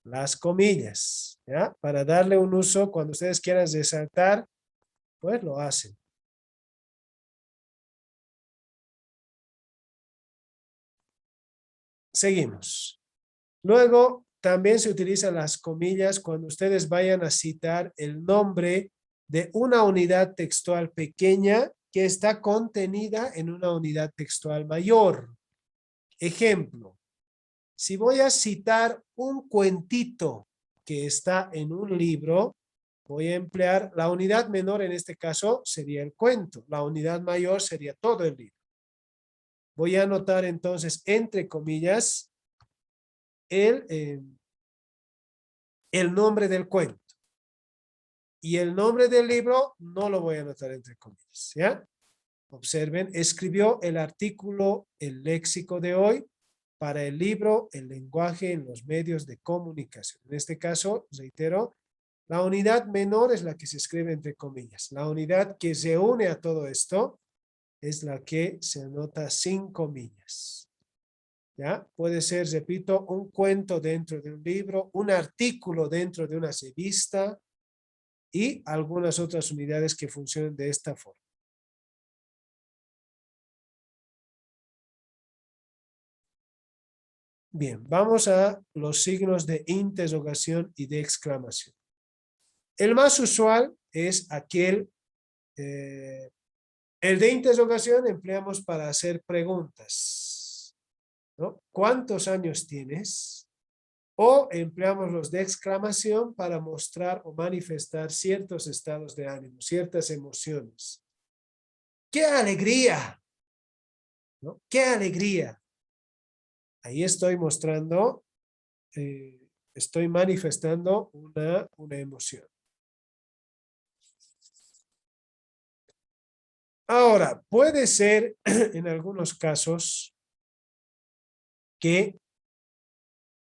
las comillas, ¿ya? Para darle un uso, cuando ustedes quieran resaltar, pues lo hacen. Seguimos. Luego, también se utilizan las comillas cuando ustedes vayan a citar el nombre de una unidad textual pequeña que está contenida en una unidad textual mayor. Ejemplo, si voy a citar un cuentito que está en un libro, voy a emplear la unidad menor, en este caso sería el cuento. La unidad mayor sería todo el libro. Voy a anotar entonces entre comillas el nombre del cuento. Y el nombre del libro no lo voy a anotar entre comillas, ¿ya? Observen, escribió el artículo El léxico de hoy para el libro El lenguaje en los medios de comunicación. En este caso, reitero, la unidad menor es la que se escribe entre comillas. La unidad que se une a todo esto es la que se anota sin comillas. ¿Ya? Puede ser, repito, un cuento dentro de un libro, un artículo dentro de una revista y algunas otras unidades que funcionen de esta forma. Bien, vamos a los signos de interrogación y de exclamación. El más usual es aquel, el de interrogación empleamos para hacer preguntas, ¿no? ¿Cuántos años tienes? O empleamos los de exclamación para mostrar o manifestar ciertos estados de ánimo, ciertas emociones. ¡Qué alegría! ¿No? ¡Qué alegría! Ahí estoy mostrando, estoy manifestando una emoción. Ahora, puede ser en algunos casos que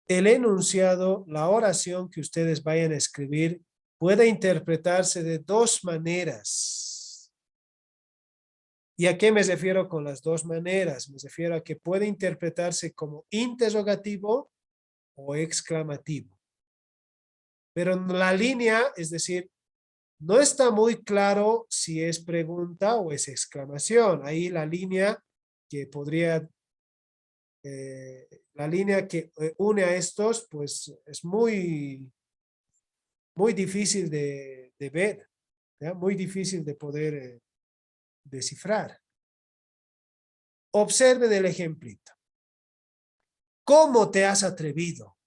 el enunciado, la oración que ustedes vayan a escribir, pueda interpretarse de dos maneras. ¿Y a qué me refiero con las dos maneras? Me refiero a que puede interpretarse como interrogativo o exclamativo. Pero en la línea, es decir, no está muy claro si es pregunta o es exclamación. Ahí la línea que podría, la línea que une a estos, pues es muy difícil de ver, ¿ya? Muy difícil de poder descifrar. Observen el ejemplito. ¿Cómo te has atrevido?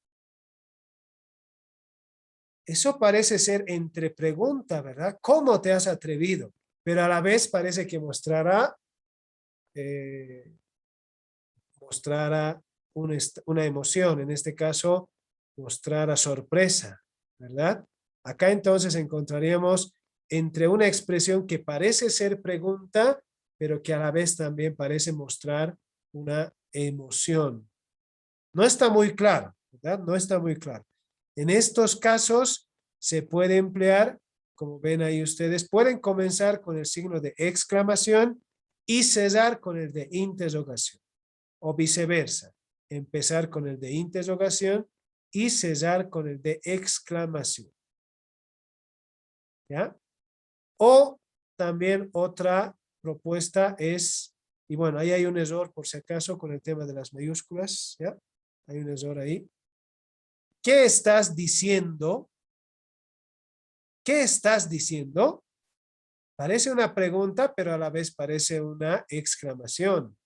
Eso parece ser entre pregunta, ¿verdad? ¿Cómo te has atrevido? Pero a la vez parece que mostrará una emoción, en este caso, mostrará sorpresa, ¿verdad? Acá entonces encontraríamos entre una expresión que parece ser pregunta, pero que a la vez también parece mostrar una emoción. No está muy claro, ¿verdad? No está muy claro. En estos casos se puede emplear, como ven ahí ustedes, pueden comenzar con el signo de exclamación y cesar con el de interrogación, o viceversa, empezar con el de interrogación y cesar con el de exclamación. ¿Ya? O también otra propuesta es, y bueno, ahí hay un error por si acaso con el tema de las mayúsculas, ¿ya? Hay un error ahí. ¿Qué estás diciendo? ¿Qué estás diciendo? Parece una pregunta, pero a la vez parece una exclamación.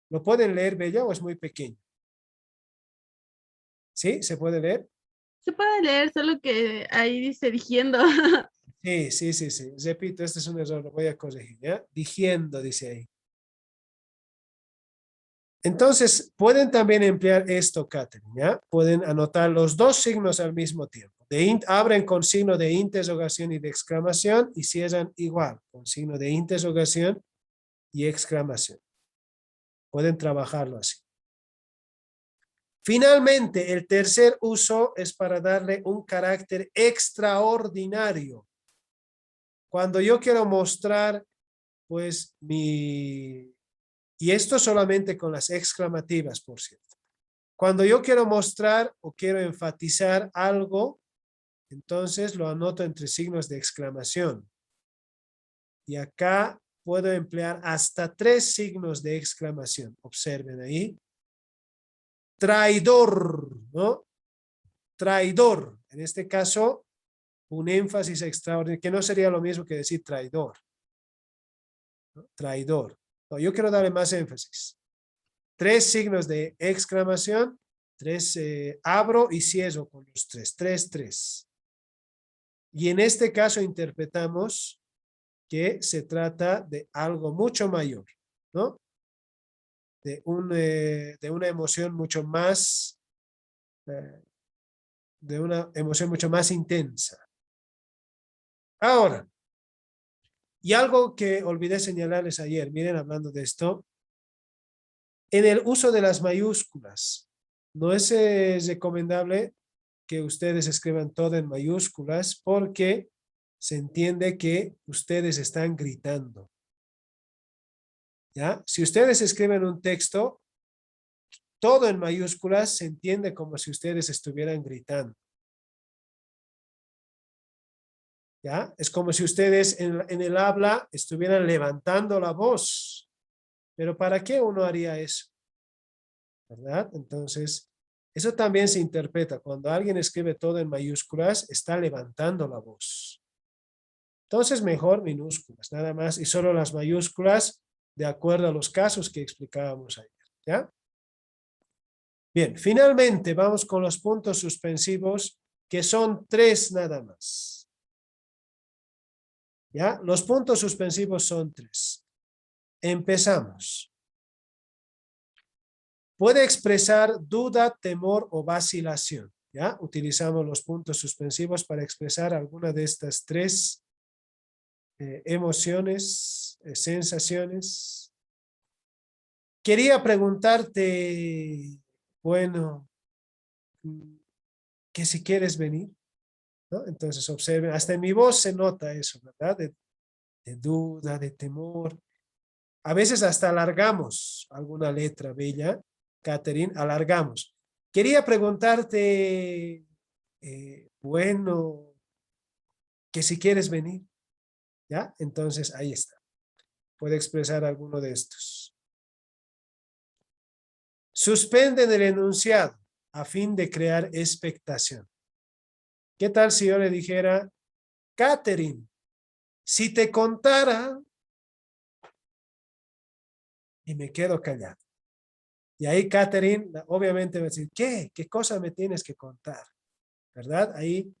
¿Lo pueden leer, Bella, o es muy pequeño? ¿Sí? ¿Se puede leer? Se puede leer, solo que ahí dice diciendo. Sí, sí, sí, sí. Repito, este es un error, lo voy a corregir, ¿ya? Digiendo, dice ahí. Entonces, pueden también emplear esto, Catherine, ¿ya? Pueden anotar los dos signos al mismo tiempo. Abren con signo de interrogación y de exclamación y cierran igual, con signo de interrogación y exclamación. Pueden trabajarlo así. Finalmente, el tercer uso es para darle un carácter extraordinario. Cuando yo quiero mostrar, pues, y esto solamente con las exclamativas, por cierto. Cuando yo quiero mostrar o quiero enfatizar algo, entonces lo anoto entre signos de exclamación. Y acá puedo emplear hasta 3 signos de exclamación. Observen ahí. Traidor, ¿no? Traidor. En este caso, un énfasis extraordinario, que no sería lo mismo que decir traidor. ¿No? Traidor. No, yo quiero darle más énfasis. 3 signos de exclamación, 3, abro y cierro con los 3, 3, 3. Y en este caso interpretamos que se trata de algo mucho mayor, ¿no? De una emoción mucho más, de una emoción mucho más intensa. Ahora, y algo que olvidé señalarles ayer, miren, hablando de esto, en el uso de las mayúsculas, no es recomendable que ustedes escriban todo en mayúsculas porque se entiende que ustedes están gritando. ¿Ya? Si ustedes escriben un texto, todo en mayúsculas se entiende como si ustedes estuvieran gritando. ¿Ya? Es como si ustedes en el habla estuvieran levantando la voz. Pero ¿para qué uno haría eso? ¿Verdad? Entonces, eso también se interpreta. Cuando alguien escribe todo en mayúsculas, está levantando la voz. Entonces, mejor minúsculas, nada más. Y solo las mayúsculas de acuerdo a los casos que explicábamos ayer. ¿Ya? Bien, finalmente vamos con los puntos suspensivos, que son 3 nada más. ¿Ya? Los puntos suspensivos son 3. Empezamos. Puede expresar duda, temor o vacilación. ¿Ya? Utilizamos los puntos suspensivos para expresar alguna de estas 3 emociones, sensaciones. Quería preguntarte, bueno, que si quieres venir, ¿no? Entonces observen, hasta en mi voz se nota eso, ¿verdad? De duda, de temor. A veces hasta alargamos alguna letra, Bella, Catherine, alargamos. Quería preguntarte, bueno, que si quieres venir, ¿ya? Entonces ahí está. Puede expresar alguno de estos. Suspenden el enunciado a fin de crear expectación. ¿Qué tal si yo le dijera, Catherine, si te contara, y me quedo callado? Y ahí Catherine obviamente va a decir, ¿qué? ¿Qué cosa me tienes que contar? ¿Verdad? Ahí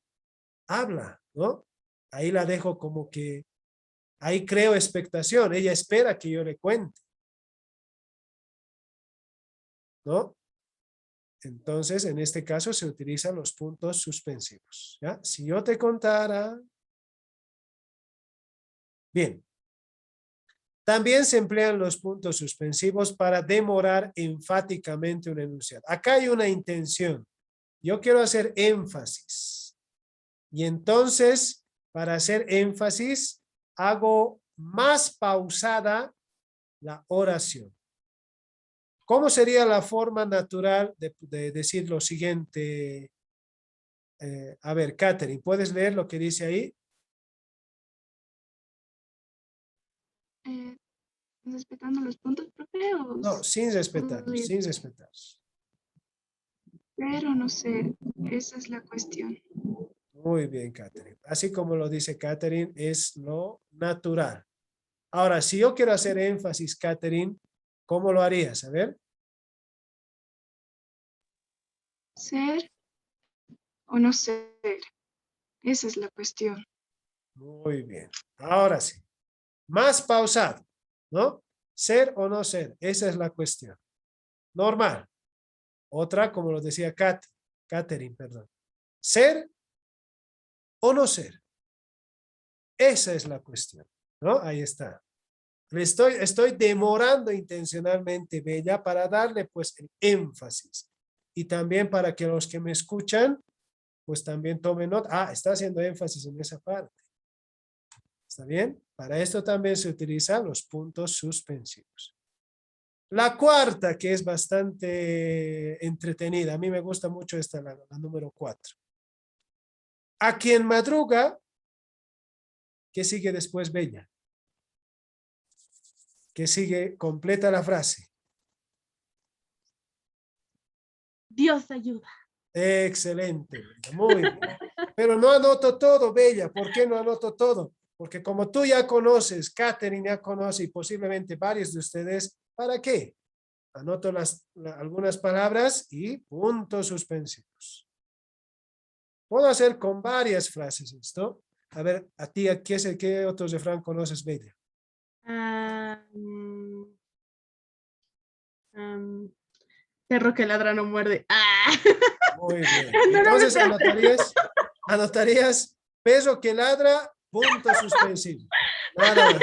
habla, ¿no? Ahí la dejo como que, ahí creo expectación. Ella espera que yo le cuente, ¿no? Entonces, en este caso se utilizan los puntos suspensivos, ¿ya? Si yo te contara. Bien. También se emplean los puntos suspensivos para demorar enfáticamente un enunciado. Acá hay una intención. Yo quiero hacer énfasis. Y entonces, para hacer énfasis, hago más pausada la oración. ¿Cómo sería la forma natural de decir lo siguiente? A ver, Catherine, ¿puedes leer lo que dice ahí? Eh, respetando los puntos, profe, No, sin respetar, o- sin respetar. pero no sé, esa es la cuestión. Muy bien, Catherine. Así como lo dice Catherine, es lo natural. Ahora, si yo quiero hacer énfasis, Catherine, ¿Cómo lo harías? A ver. ¿Ser o no ser? Esa es la cuestión. Muy bien. Ahora sí. Más pausado, ¿no? Ser o no ser. Esa es la cuestión. Normal. Otra, como lo decía Catherine, perdón. Ser o no ser. Esa es la cuestión, ¿no? Ahí está. Estoy demorando intencionalmente, Bella, para darle pues el énfasis. Y también para que los que me escuchan, pues también tomen nota. Ah, está haciendo énfasis en esa parte. ¿Está bien? Para esto también se utilizan los puntos suspensivos. La cuarta, que es bastante entretenida. A mí me gusta mucho esta, la número 4. A quien madruga, ¿qué sigue después, Bella? ¿Qué sigue? Completa la frase. Dios ayuda. Excelente, Bella, muy bien. Pero no anoto todo, Bella. ¿Por qué no anoto todo? Porque como tú ya conoces, Catherine ya conoce y posiblemente varios de ustedes, ¿para qué? Anoto algunas palabras y puntos suspensivos. Puedo hacer con varias frases esto. A ver, a ti, ¿qué otros refrán conoces, Bella? Ah, perro que ladra no muerde. Ah. Muy bien. No, no me Entonces anotarías perro que ladra, punto suspensivo. Nada más.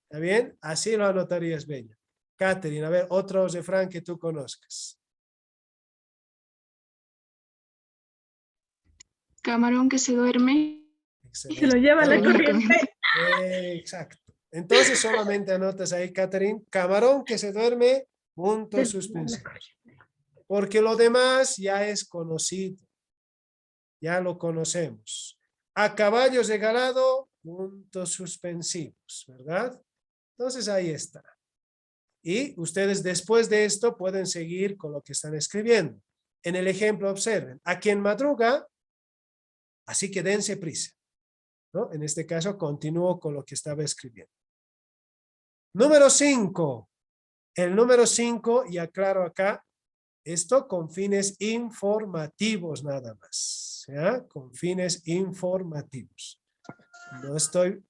¿Está bien? Así lo anotarías, Bella. Catherine, a ver, otro refrán que tú conozcas. Camarón que se duerme. Y se lo Excelente. lleva la Termina corriente. comiendo. Exacto. Entonces solamente anotas ahí, Catherine, camarón que se duerme, punto Se lo lleva la suspensivo. corriente. Porque lo demás ya es conocido. Ya lo conocemos. A caballo regalado, puntos suspensivos, ¿verdad? Entonces ahí está. Y ustedes después de esto pueden seguir con lo que están escribiendo. En el ejemplo observen, a quien madruga, así que dense prisa, ¿no? En este caso continúo con lo que estaba escribiendo. Número 5. El número 5, y aclaro acá, esto con fines informativos nada más, ¿ya? Con fines informativos. No estoy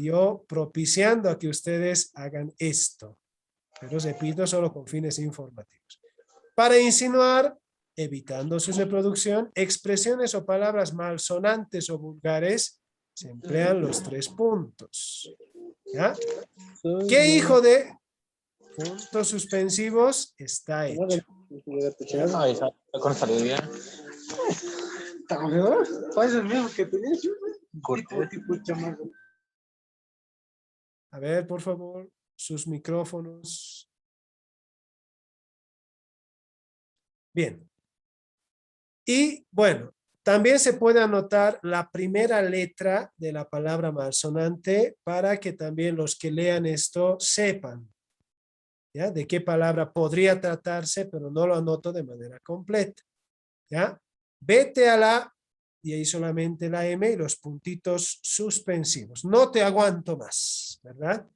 yo propiciando a que ustedes hagan esto, pero repito, solo con fines informativos. Para insinuar, evitando su reproducción, expresiones o palabras malsonantes o vulgares, se emplean los 3 puntos. ¿Ya? ¿Qué hijo de puntos suspensivos está hecho? Ahí está, con salud bien. ¿Cuál es el mismo que tenías? Tipo chamaco. A ver, por favor, sus micrófonos. Bien. Y bueno, también se puede anotar la primera letra de la palabra malsonante para que también los que lean esto sepan, ¿ya? De qué palabra podría tratarse, pero no lo anoto de manera completa, ¿ya? Vete a la, y ahí solamente la M y los puntitos suspensivos. No te aguanto más, ¿verdad?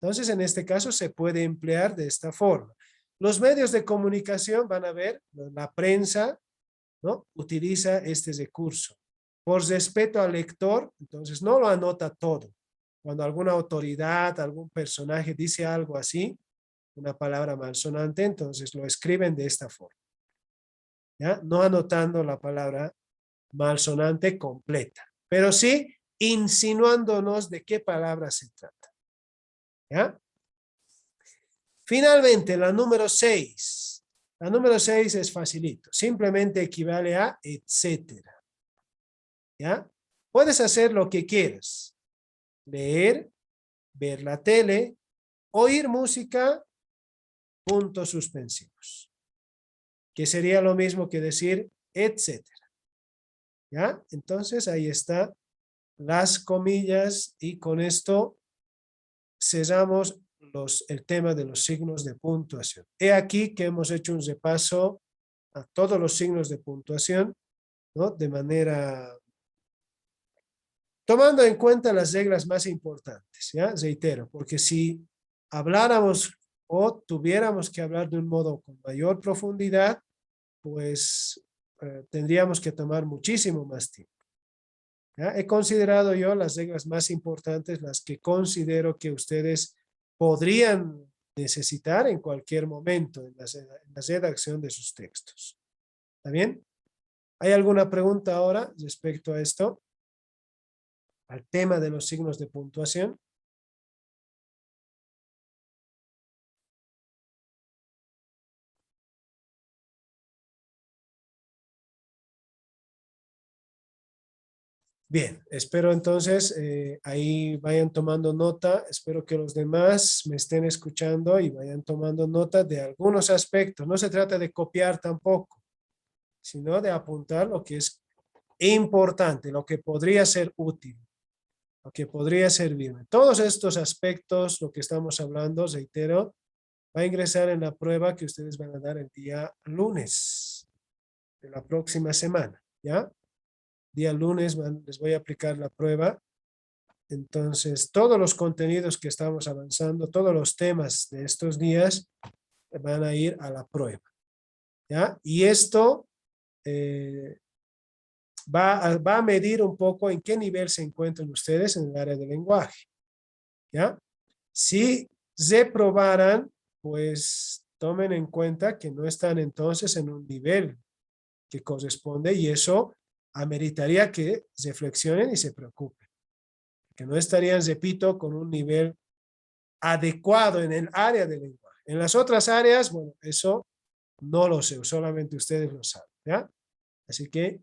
Entonces, en este caso se puede emplear de esta forma. Los medios de comunicación van a ver, la prensa, ¿no? Utiliza este recurso. Por respeto al lector, entonces no lo anota todo. Cuando alguna autoridad, algún personaje dice algo así, una palabra malsonante, entonces lo escriben de esta forma. ¿Ya? No anotando la palabra malsonante completa, pero sí insinuándonos de qué palabra se trata. ¿Ya? Finalmente, la número 6. La número 6 es facilito. Simplemente equivale a etcétera. ¿Ya? Puedes hacer lo que quieras. Leer, ver la tele, oír música, puntos suspensivos. Que sería lo mismo que decir etcétera. ¿Ya? Entonces ahí está las comillas y con esto cerramos el tema de los signos de puntuación. He aquí que hemos hecho un repaso a todos los signos de puntuación, ¿no? De manera, tomando en cuenta las reglas más importantes, ¿ya? Reitero, porque si habláramos o tuviéramos que hablar de un modo con mayor profundidad, pues tendríamos que tomar muchísimo más tiempo. ¿Ya? He considerado yo las reglas más importantes, las que considero que ustedes podrían necesitar en cualquier momento en la redacción de sus textos. ¿Está bien? ¿Hay alguna pregunta ahora respecto a esto? Al tema de los signos de puntuación. Bien, espero entonces ahí vayan tomando nota. Espero que los demás me estén escuchando y vayan tomando nota de algunos aspectos. No se trata de copiar tampoco, sino de apuntar lo que es importante, lo que podría ser útil, lo que podría servirme. Todos estos aspectos, lo que estamos hablando, reitero, va a ingresar en la prueba que ustedes van a dar el día lunes de la próxima semana, ¿ya? Día lunes les voy a aplicar la prueba. Entonces, todos los contenidos que estamos avanzando, todos los temas de estos días van a ir a la prueba, ¿ya? Y esto va a medir un poco en qué nivel se encuentran ustedes en el área del lenguaje, ¿ya? Si reprobaran, pues tomen en cuenta que no están entonces en un nivel que corresponde y eso ameritaría que reflexionen y se preocupen. Que no estarían, repito, con un nivel adecuado en el área del lenguaje. En las otras áreas, bueno, eso no lo sé, solamente ustedes lo saben, ¿ya? Así que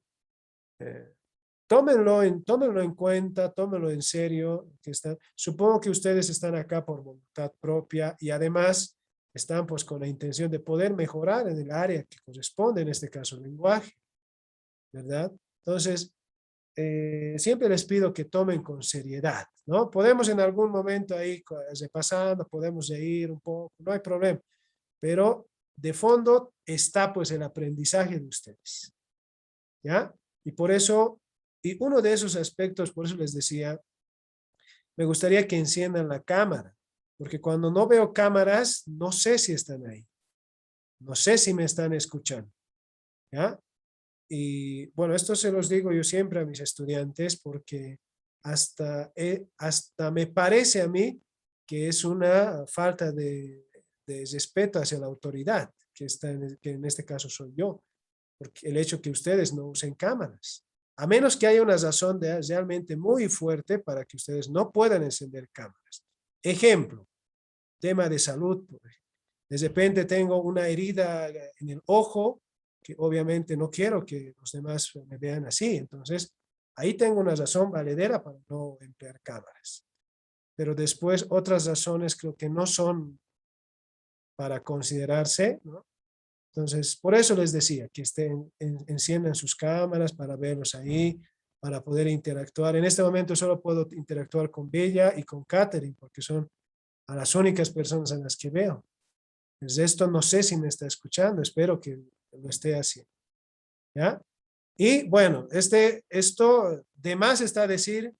tómenlo en cuenta, tómenlo en serio. Supongo que ustedes están acá por voluntad propia y además están pues con la intención de poder mejorar en el área que corresponde, en este caso el lenguaje, ¿verdad? Entonces, siempre les pido que tomen con seriedad, ¿no? Podemos en algún momento ahí repasando, podemos ir un poco, no hay problema, pero de fondo está pues el aprendizaje de ustedes, ¿ya? Y por eso, y uno de esos aspectos, por eso les decía, me gustaría que enciendan la cámara, porque cuando no veo cámaras, no sé si están ahí, no sé si me están escuchando, ¿ya? Y bueno, esto se los digo yo siempre a mis estudiantes porque hasta me parece a mí que es una falta de respeto hacia la autoridad, que en este caso soy yo, porque el hecho que ustedes no usen cámaras, a menos que haya una razón realmente muy fuerte para que ustedes no puedan encender cámaras. Ejemplo, tema de salud, por ejemplo. De repente tengo una herida en el ojo, que obviamente no quiero que los demás me vean así. Entonces, ahí tengo una razón valedera para no emplear cámaras. Pero después otras razones creo que no son para considerarse, ¿no? Entonces, por eso les decía que enciendan sus cámaras para verlos ahí, para poder interactuar. En este momento solo puedo interactuar con Bella y con Catherine, porque son a las únicas personas a las que veo. El resto no sé si me está escuchando, espero que lo esté haciendo, ¿ya? Y bueno, esto de más está a decir,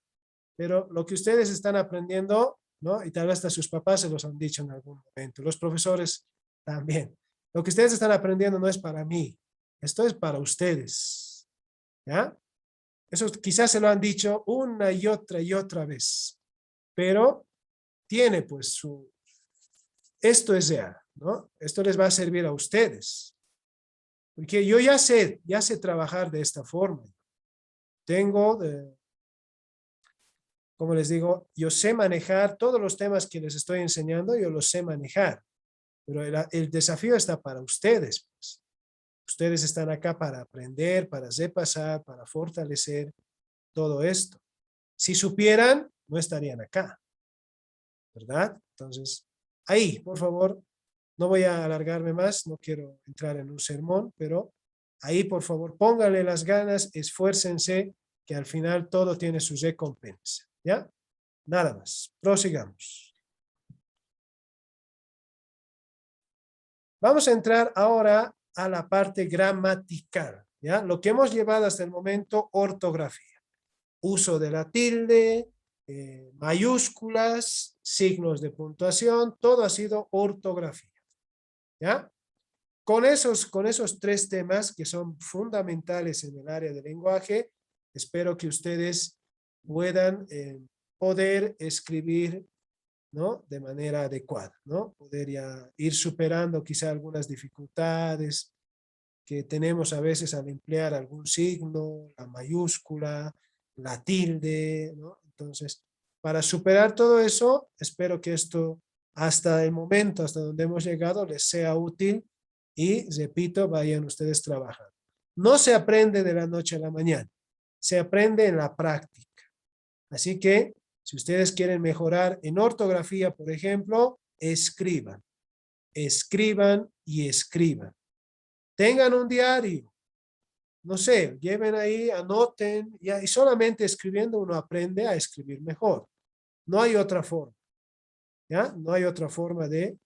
pero lo que ustedes están aprendiendo, ¿no? Y tal vez hasta sus papás se los han dicho en algún momento, los profesores también. Lo que ustedes están aprendiendo no es para mí, esto es para ustedes, ¿ya? Eso quizás se lo han dicho una y otra vez, pero tiene pues esto es real, ¿no? Esto les va a servir a ustedes. Porque yo ya sé trabajar de esta forma. Como les digo, yo sé manejar todos los temas que les estoy enseñando, yo los sé manejar. Pero el desafío está para ustedes, pues. Ustedes están acá para aprender, para repasar, para fortalecer todo esto. Si supieran, no estarían acá, ¿verdad? Entonces, ahí, por favor, no voy a alargarme más, no quiero entrar en un sermón, pero ahí, por favor, pónganle las ganas, esfuércense, que al final todo tiene su recompensa, ¿ya? Nada más, prosigamos. Vamos a entrar ahora a la parte gramatical, ¿ya? Lo que hemos llevado hasta el momento, ortografía. Uso de la tilde, mayúsculas, signos de puntuación, todo ha sido ortografía. ¿Ya? Con esos 3 temas que son fundamentales en el área del lenguaje, espero que ustedes puedan poder escribir, ¿no? De manera adecuada, ¿no? Poder ya ir superando quizá algunas dificultades que tenemos a veces al emplear algún signo, la mayúscula, la tilde, ¿no? Entonces, para superar todo eso, espero que esto hasta el momento, hasta donde hemos llegado, les sea útil y, repito, vayan ustedes trabajando. No se aprende de la noche a la mañana, se aprende en la práctica. Así que, si ustedes quieren mejorar en ortografía, por ejemplo, escriban, escriban y escriban. Tengan un diario, no sé, lleven ahí, anoten, y solamente escribiendo uno aprende a escribir mejor. No hay otra forma, ¿ya? No hay otra forma de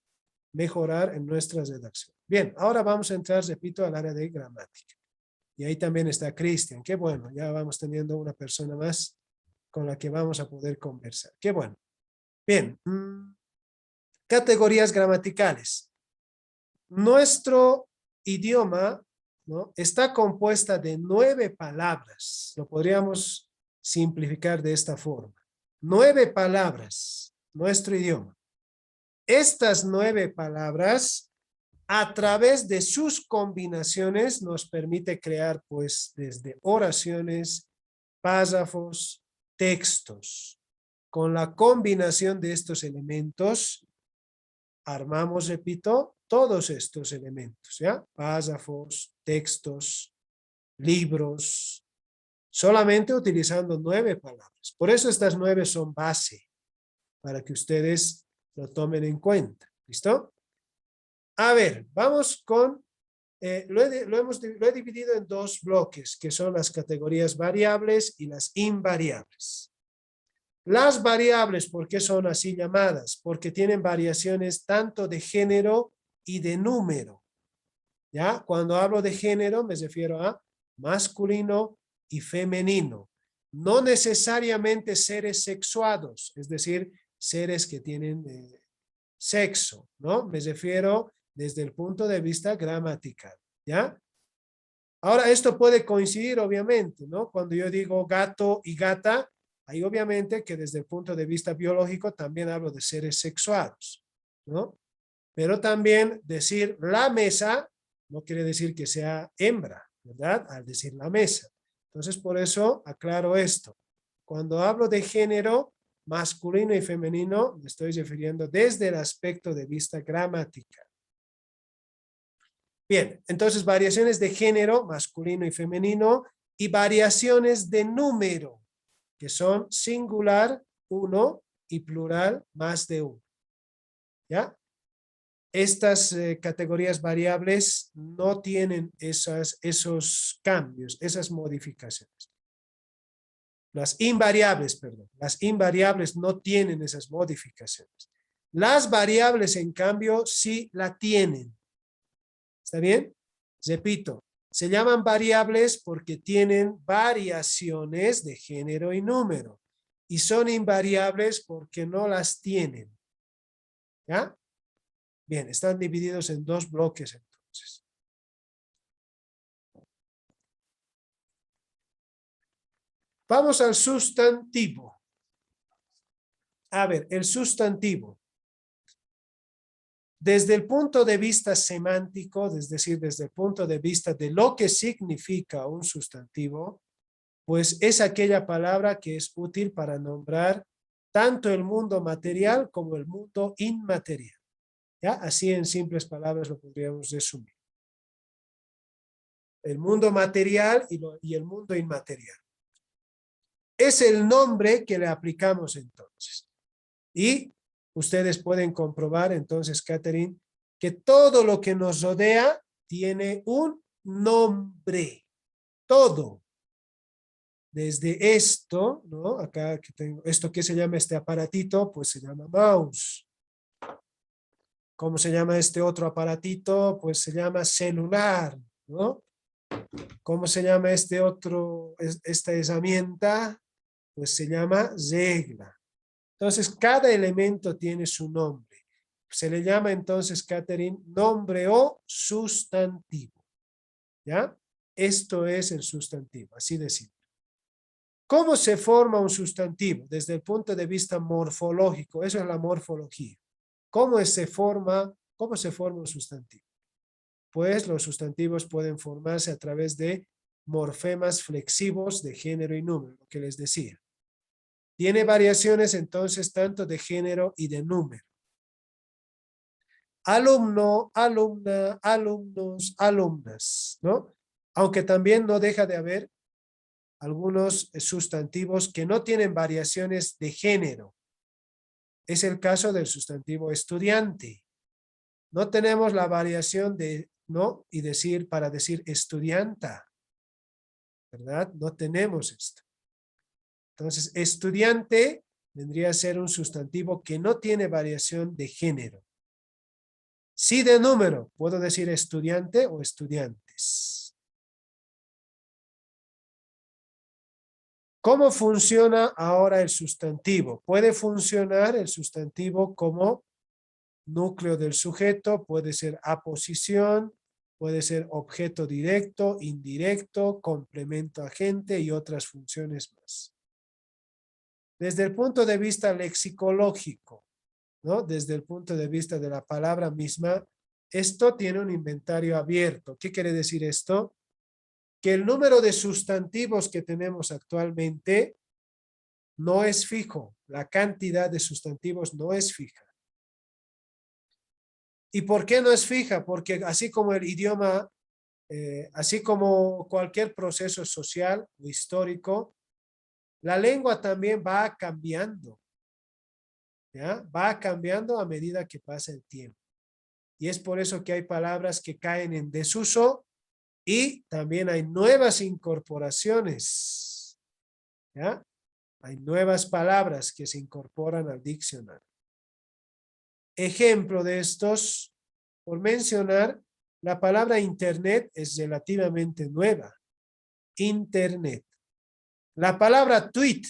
mejorar en nuestra redacción. Bien, ahora vamos a entrar, repito, al área de gramática. Y ahí también está Cristian. Qué bueno, ya vamos teniendo una persona más con la que vamos a poder conversar. Qué bueno. Bien, categorías gramaticales. Nuestro idioma, ¿no? Está compuesta de 9 palabras. Lo podríamos simplificar de esta forma. 9 palabras, nuestro idioma. Estas 9 palabras, a través de sus combinaciones, nos permite crear, pues, desde oraciones, párrafos, textos. Con la combinación de estos elementos, armamos, repito, todos estos elementos, ¿ya? Párrafos, textos, libros, solamente utilizando 9 palabras. Por eso estas 9 son base, para que ustedes lo tomen en cuenta. ¿Listo? A ver, vamos con, lo he dividido en 2 bloques, que son las categorías variables y las invariables. Las variables, ¿por qué son así llamadas? Porque tienen variaciones tanto de género y de número. ¿Ya? Cuando hablo de género me refiero a masculino y femenino. No necesariamente seres sexuados, es decir, seres que tienen sexo, ¿no? Me refiero desde el punto de vista gramatical, ¿ya? Ahora, esto puede coincidir, obviamente, ¿no? Cuando yo digo gato y gata, ahí obviamente que desde el punto de vista biológico también hablo de seres sexuados, ¿no? Pero también decir la mesa no quiere decir que sea hembra, ¿verdad? Al decir la mesa. Entonces, por eso aclaro esto. Cuando hablo de género masculino y femenino, me estoy refiriendo desde el aspecto de vista gramatical. Bien, entonces variaciones de género masculino y femenino y variaciones de número, que son singular, 1 y plural, más de 1. ¿Ya? Estas categorías variables no tienen esos cambios, esas modificaciones. Las invariables no tienen esas modificaciones. Las variables, en cambio, sí la tienen. ¿Está bien? Repito, se llaman variables porque tienen variaciones de género y número. Y son invariables porque no las tienen. ¿Ya? Bien, están divididos en 2 bloques entonces. Vamos al sustantivo. A ver, el sustantivo. Desde el punto de vista semántico, es decir, desde el punto de vista de lo que significa un sustantivo, pues es aquella palabra que es útil para nombrar tanto el mundo material como el mundo inmaterial. ¿Ya? Así en simples palabras lo podríamos resumir. El mundo material y el mundo inmaterial. Es el nombre que le aplicamos entonces. Y ustedes pueden comprobar entonces, Catherine, que todo lo que nos rodea tiene un nombre. Todo. Desde esto, ¿no? Acá que tengo, esto que se llama este aparatito, pues se llama mouse. ¿Cómo se llama este otro aparatito? Pues se llama celular, ¿no? ¿Cómo se llama esta herramienta? pues se llama regla. Entonces, cada elemento tiene su nombre. Se le llama entonces, Catherine, nombre o sustantivo. ¿Ya? Esto es el sustantivo, así de simple. ¿Cómo se forma un sustantivo? Desde el punto de vista morfológico, eso es la morfología. ¿Cómo se forma un sustantivo? Pues los sustantivos pueden formarse a través de morfemas flexivos de género y número, lo que les decía. Tiene variaciones entonces tanto de género y de número. Alumno, alumna, alumnos, alumnas, ¿no? Aunque también no deja de haber algunos sustantivos que no tienen variaciones de género. Es el caso del sustantivo estudiante. No tenemos la variación de no y decir para decir estudianta, ¿verdad? No tenemos esto. Entonces, estudiante vendría a ser un sustantivo que no tiene variación de género. Sí de número, puedo decir estudiante o estudiantes. ¿Cómo funciona ahora el sustantivo? Puede funcionar el sustantivo como núcleo del sujeto, puede ser aposición, puede ser objeto directo, indirecto, complemento agente y otras funciones más. Desde el punto de vista lexicológico, ¿no? Desde el punto de vista de la palabra misma, esto tiene un inventario abierto. ¿Qué quiere decir esto? Que el número de sustantivos que tenemos actualmente no es fijo. La cantidad de sustantivos no es fija. ¿Y por qué no es fija? Porque así como el idioma, así como cualquier proceso social o histórico, la lengua también va cambiando. ¿Ya? Va cambiando a medida que pasa el tiempo. Y es por eso que hay palabras que caen en desuso y también hay nuevas incorporaciones. ¿Ya? Hay nuevas palabras que se incorporan al diccionario. Ejemplo de estos, por mencionar, la palabra internet es relativamente nueva. Internet. La palabra tweet.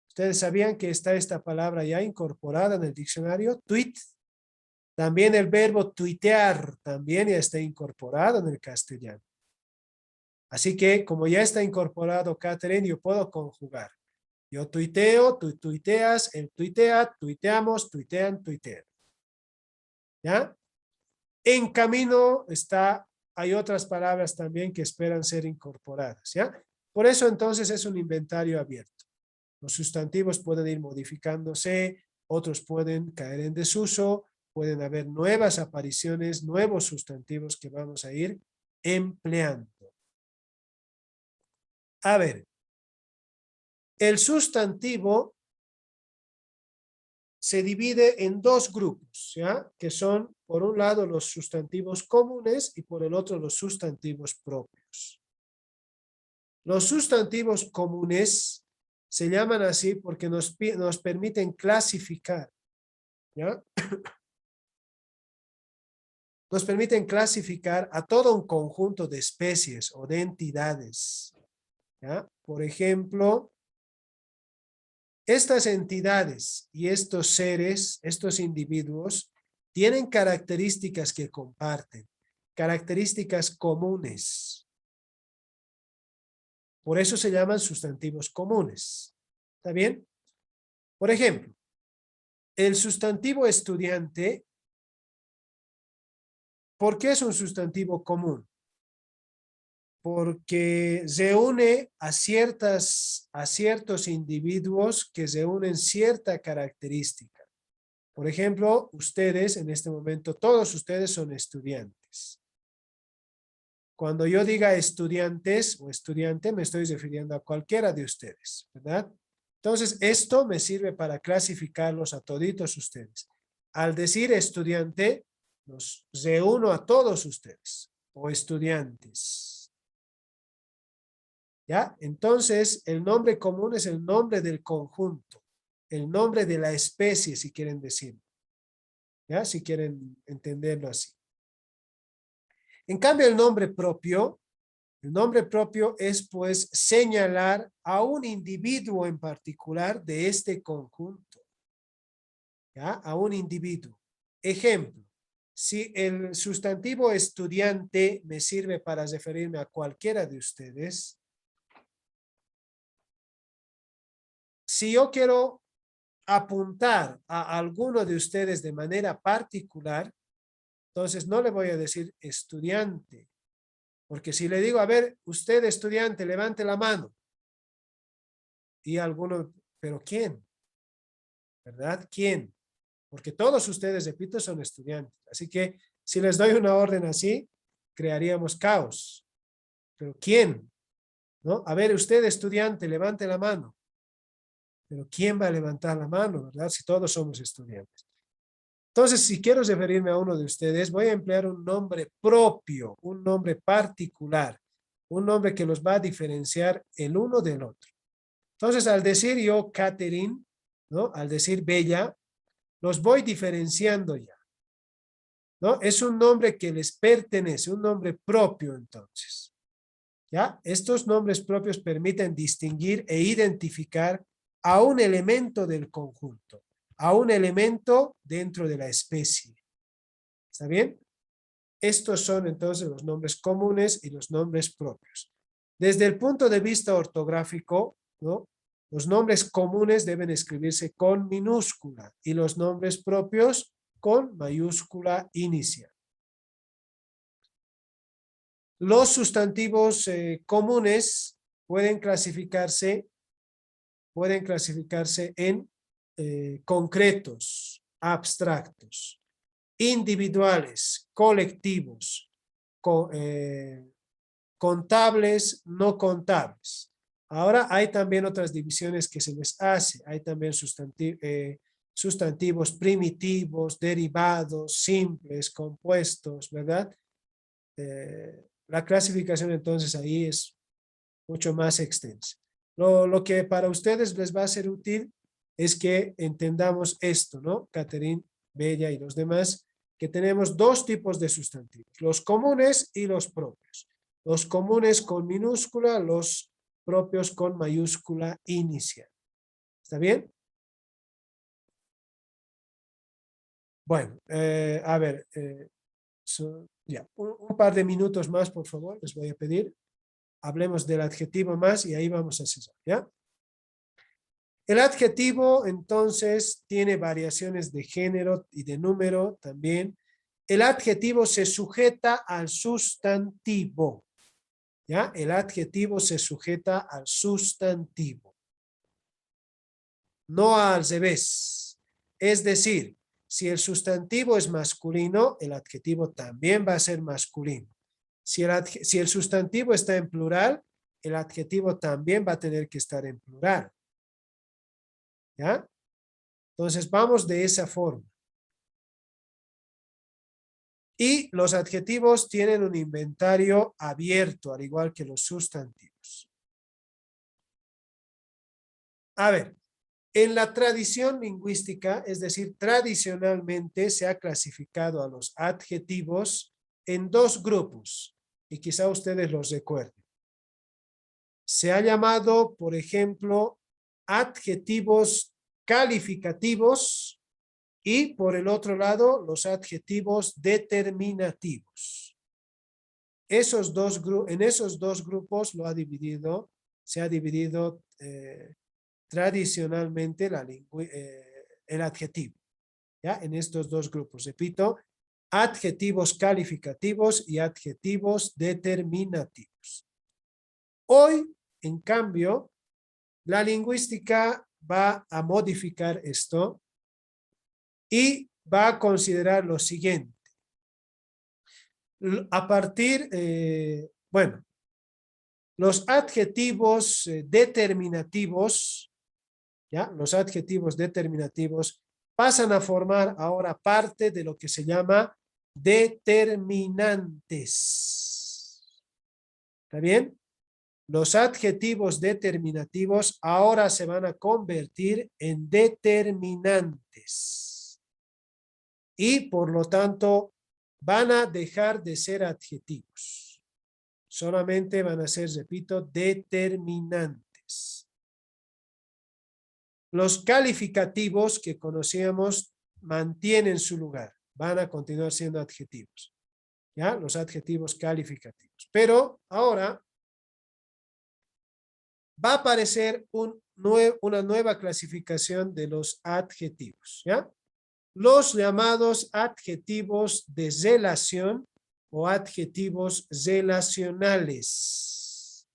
¿Ustedes sabían que está esta palabra ya incorporada en el diccionario? Tweet. También el verbo tuitear también ya está incorporado en el castellano. Así que como ya está incorporado, Catherine, yo puedo conjugar. Yo tuiteo, tú tuiteas, él tuitea, tuiteamos, tuitean, tuitean. ¿Ya? En camino hay otras palabras también que esperan ser incorporadas. ¿Ya? Por eso entonces es un inventario abierto. Los sustantivos pueden ir modificándose, otros pueden caer en desuso, pueden haber nuevas apariciones, nuevos sustantivos que vamos a ir empleando. A ver, el sustantivo se divide en dos grupos, ¿ya? Que son, por un lado, los sustantivos comunes y por el otro, los sustantivos propios. Los sustantivos comunes se llaman así porque nos permiten clasificar, ¿ya? Nos permiten clasificar a todo un conjunto de especies o de entidades, ¿ya? Por ejemplo, estas entidades y estos seres, estos individuos, tienen características que comparten, características comunes. Por eso se llaman sustantivos comunes. ¿Está bien? Por ejemplo, el sustantivo estudiante, ¿por qué es un sustantivo común? Porque reúne a ciertos individuos que reúnen cierta característica. Por ejemplo, ustedes en este momento, todos ustedes son estudiantes. Cuando yo diga estudiantes o estudiante, me estoy refiriendo a cualquiera de ustedes, ¿verdad? Entonces, esto me sirve para clasificarlos a toditos ustedes. Al decir estudiante, los reúno a todos ustedes o estudiantes. ¿Ya? Entonces, el nombre común es el nombre del conjunto, el nombre de la especie, si quieren decirlo. ¿Ya? Si quieren entenderlo así. En cambio, el nombre propio, El nombre propio es pues señalar a un individuo en particular de este conjunto. ¿Ya? A un individuo. Ejemplo, si el sustantivo estudiante me sirve para referirme a cualquiera de ustedes, si yo quiero apuntar a alguno de ustedes de manera particular, entonces no le voy a decir estudiante, porque si le digo, a ver, usted estudiante, levante la mano, y alguno, pero ¿quién? ¿Verdad? ¿Quién? Porque todos ustedes, repito, son estudiantes. Así que si les doy una orden así, crearíamos caos. ¿Pero quién? ¿No? A ver, usted estudiante, levante la mano. Pero ¿quién va a levantar la mano, verdad? Si todos somos estudiantes. Entonces, si quiero referirme a uno de ustedes, voy a emplear un nombre propio, un nombre particular, un nombre que los va a diferenciar el uno del otro. Entonces, al decir yo Catherine, ¿no? Al decir Bella, los voy diferenciando ya, ¿no? Es un nombre que les pertenece, un nombre propio entonces. ¿Ya? Estos nombres propios permiten distinguir e identificar a un elemento del conjunto, a un elemento dentro de la especie. ¿Está bien? Estos son entonces los nombres comunes y los nombres propios. Desde el punto de vista ortográfico, ¿no? Los nombres comunes deben escribirse con minúscula y los nombres propios con mayúscula inicial. Los sustantivos comunes pueden clasificarse en concretos, abstractos, individuales, colectivos, contables, no contables. Ahora hay también otras divisiones que se les hace. Hay también sustantivos primitivos, derivados, simples, compuestos, ¿verdad? La clasificación entonces ahí es mucho más extensa. Lo que para ustedes les va a ser útil es que entendamos esto, ¿no? Catherine, Bella y los demás, que tenemos dos tipos de sustantivos, los comunes y los propios. Los comunes con minúscula, los propios con mayúscula inicial. ¿Está bien? Bueno, a ver, ya, un par de minutos más, por favor, les voy a pedir. Hablemos del adjetivo más y ahí vamos a cesar, ¿ya? El adjetivo, entonces, tiene variaciones de género y de número también. El adjetivo se sujeta al sustantivo, ¿ya? El adjetivo se sujeta al sustantivo, no al revés. Es decir, si el sustantivo es masculino, el adjetivo también va a ser masculino. Si el sustantivo está en plural, el adjetivo también va a tener que estar en plural. ¿Ya? Entonces vamos de esa forma. Y los adjetivos tienen un inventario abierto, al igual que los sustantivos. A ver, en la tradición lingüística, es decir, tradicionalmente se ha clasificado a los adjetivos en dos grupos, y quizá ustedes los recuerden. Se ha llamado, por ejemplo, adjetivos calificativos y, por el otro lado, los adjetivos determinativos. En esos dos grupos se ha dividido tradicionalmente el adjetivo. ¿Ya? En estos dos grupos, repito, adjetivos calificativos y adjetivos determinativos. Hoy, en cambio, la lingüística va a modificar esto y va a considerar lo siguiente. A partir, bueno, los adjetivos determinativos, ¿ya? Los adjetivos determinativos pasan a formar ahora parte de lo que se llama determinantes. ¿Está bien? Los adjetivos determinativos ahora se van a convertir en determinantes. Y por lo tanto van a dejar de ser adjetivos. Solamente van a ser, repito, determinantes. Los calificativos que conocíamos mantienen su lugar. Van a continuar siendo adjetivos. ¿Ya? Los adjetivos calificativos. Pero ahora va a aparecer una nueva clasificación de los adjetivos. ¿Ya? Los llamados adjetivos de relación o adjetivos relacionales.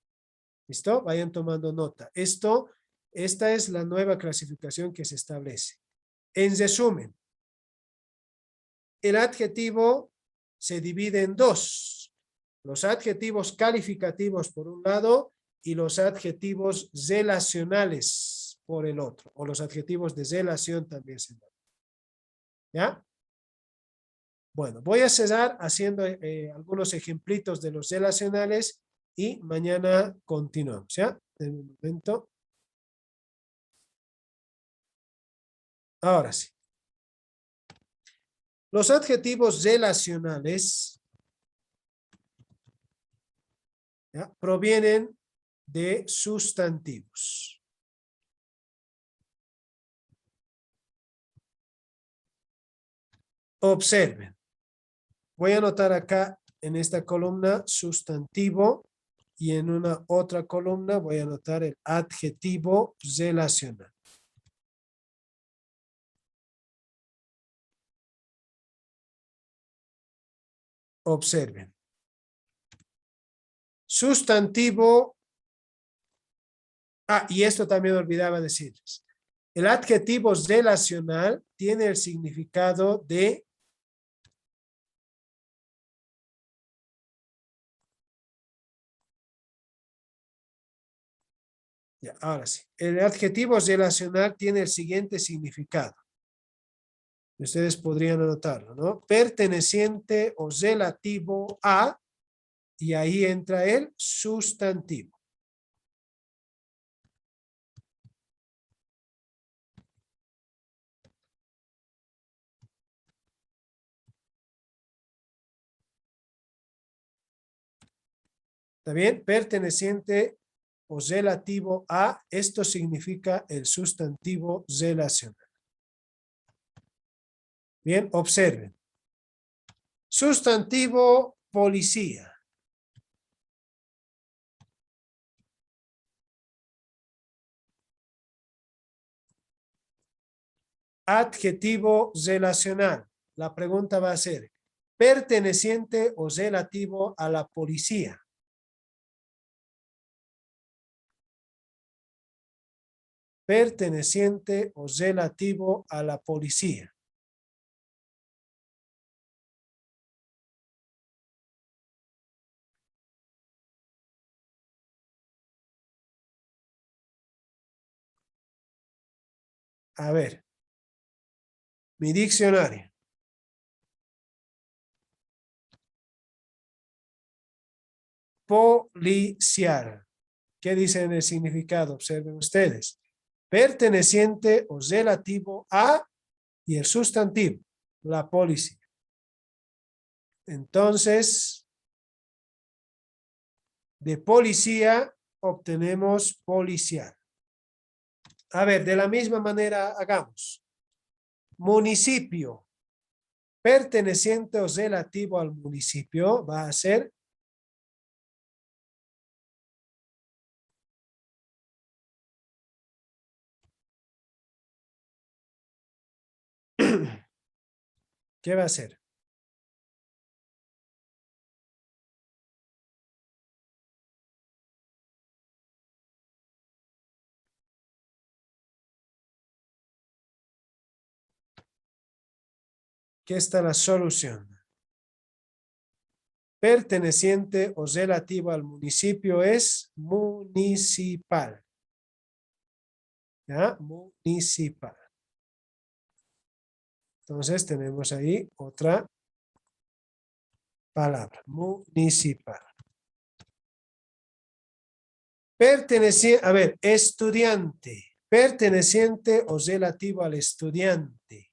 ¿Listo? Vayan tomando nota. Esta es la nueva clasificación que se establece. En resumen, el adjetivo se divide en dos. Los adjetivos calificativos por un lado y los adjetivos relacionales por el otro. O los adjetivos de relación también se llaman. ¿Ya? Bueno, voy a cerrar haciendo algunos ejemplitos de los relacionales y mañana continuamos. ¿Ya? En un momento. Ahora sí. Los adjetivos relacionales, ¿ya?, provienen de sustantivos. Observen. Voy a anotar acá en esta columna sustantivo y en una otra columna voy a anotar el adjetivo relacional. Observen. Sustantivo. Y esto también olvidaba decirles. El adjetivo relacional tiene el significado de ya, ahora sí. El adjetivo relacional tiene el siguiente significado. Ustedes podrían anotarlo, ¿no? Perteneciente o relativo a, y ahí entra el sustantivo. ¿Está bien? Perteneciente o relativo a, esto significa el sustantivo relacional. Bien, observen. Sustantivo policía. Adjetivo relacional. La pregunta va a ser, ¿perteneciente o relativo a la policía? Perteneciente o relativo a la policía. A ver, mi diccionario. Policial. ¿Qué dice en el significado? Observen ustedes. Perteneciente o relativo a y el sustantivo, la policía. Entonces, de policía obtenemos policial. A ver, de la misma manera hagamos. Municipio. Perteneciente o relativo al municipio va a ser ¿qué va a ser? Aquí está la solución. Perteneciente o relativo al municipio es municipal. ¿Ya? Municipal. Entonces tenemos ahí otra palabra. Municipal. Perteneciente, a ver, estudiante. Perteneciente o relativo al estudiante.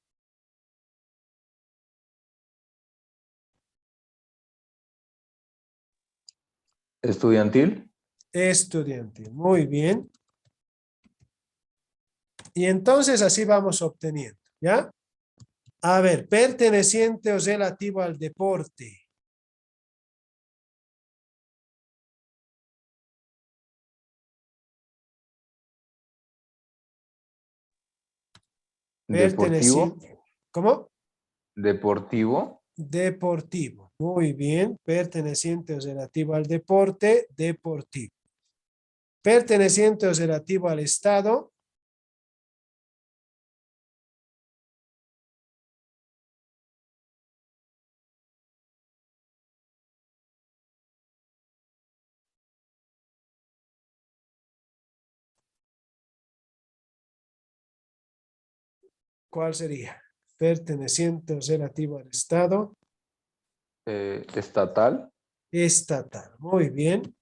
Estudiantil. Estudiantil. Muy bien. Y entonces así vamos obteniendo, ¿ya? A ver, perteneciente o relativo al deporte. Deportivo. Perteneciente. ¿Cómo? Deportivo. Deportivo. Muy bien. Perteneciente o relativo al deporte, deportivo. Perteneciente o relativo al Estado. ¿Cuál sería? Perteneciente o relativo al Estado. Estatal. Estatal. Muy bien.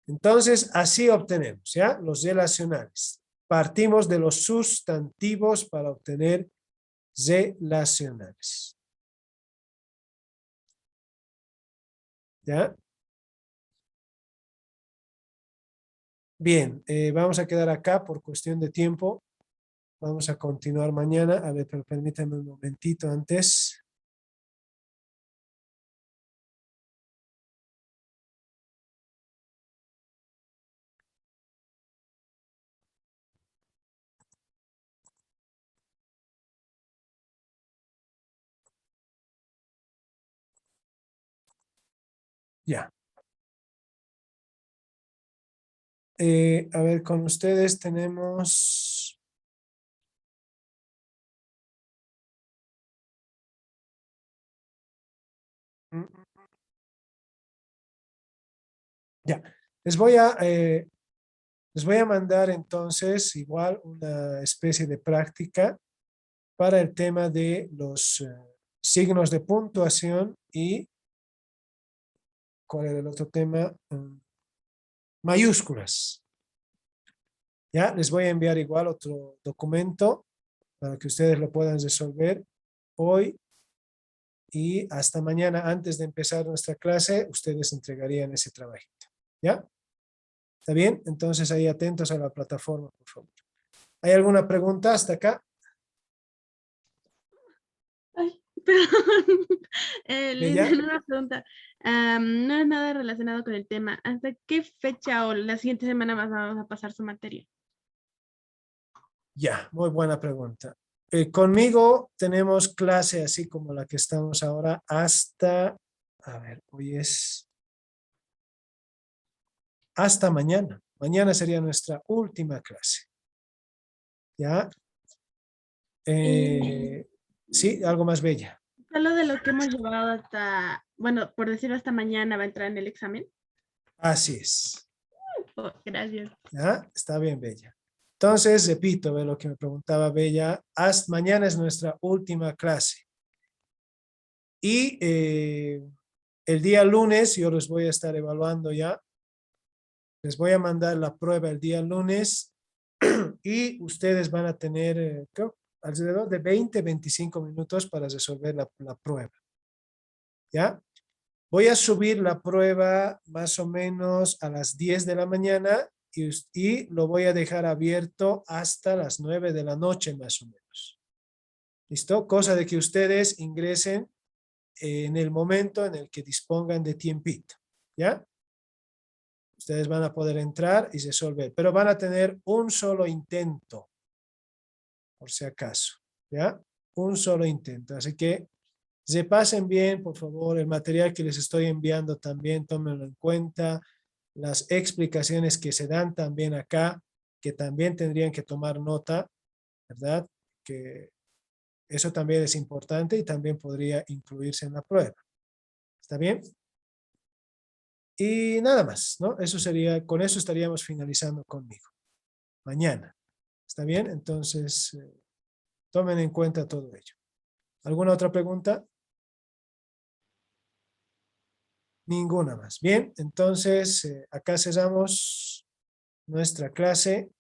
Entonces, así obtenemos, ¿ya? Los relacionales. Partimos de los sustantivos para obtener relacionales. ¿Ya? Bien, vamos a quedar acá por cuestión de tiempo. Vamos a continuar mañana. A ver, pero permítanme un momentito antes. Ya. A ver, con ustedes tenemos... Ya. Les voy a mandar entonces igual una especie de práctica para el tema de los signos de puntuación y ¿cuál era el otro tema? Mayúsculas. Ya, les voy a enviar igual otro documento para que ustedes lo puedan resolver hoy y hasta mañana antes de empezar nuestra clase, ustedes entregarían ese trabajito. ¿Ya? ¿Está bien? Entonces ahí atentos a la plataforma, por favor. ¿Hay alguna pregunta hasta acá? Ay, perdón. ¿Bella? Una pregunta. No es nada relacionado con el tema. ¿Hasta qué fecha o la siguiente semana más vamos a pasar su materia? Ya, muy buena pregunta. Conmigo tenemos clase así como la que estamos ahora hasta, a ver, hoy es hasta mañana. Mañana sería nuestra última clase. ¿Ya? Sí, algo más bella. Solo de lo que hemos llevado hasta, bueno, por decirlo hasta mañana va a entrar en el examen. Así es. Oh, gracias. ¿Ya? Está bien, bella. Entonces, repito, ve lo que me preguntaba Bella. Hasta mañana es nuestra última clase. Y el día lunes yo los voy a estar evaluando ya. Les voy a mandar la prueba el día lunes y ustedes van a tener creo, alrededor de 25 minutos para resolver la prueba. ¿Ya? Voy a subir la prueba más o menos a las 10 de la mañana y lo voy a dejar abierto hasta las 9 de la noche más o menos. ¿Listo? Cosa de que ustedes ingresen en el momento en el que dispongan de tiempito. ¿Ya? Ustedes van a poder entrar y resolver, pero van a tener un solo intento, por si acaso. ¿Ya? Un solo intento. Así que repasen bien, por favor, el material que les estoy enviando también, tómenlo en cuenta. Las explicaciones que se dan también acá, que también tendrían que tomar nota, ¿verdad? Que eso también es importante y también podría incluirse en la prueba. ¿Está bien? Y nada más, ¿no? Eso sería, con eso estaríamos finalizando conmigo. Mañana. ¿Está bien? Entonces, tomen en cuenta todo ello. ¿Alguna otra pregunta? Ninguna más. Bien, entonces acá cerramos nuestra clase.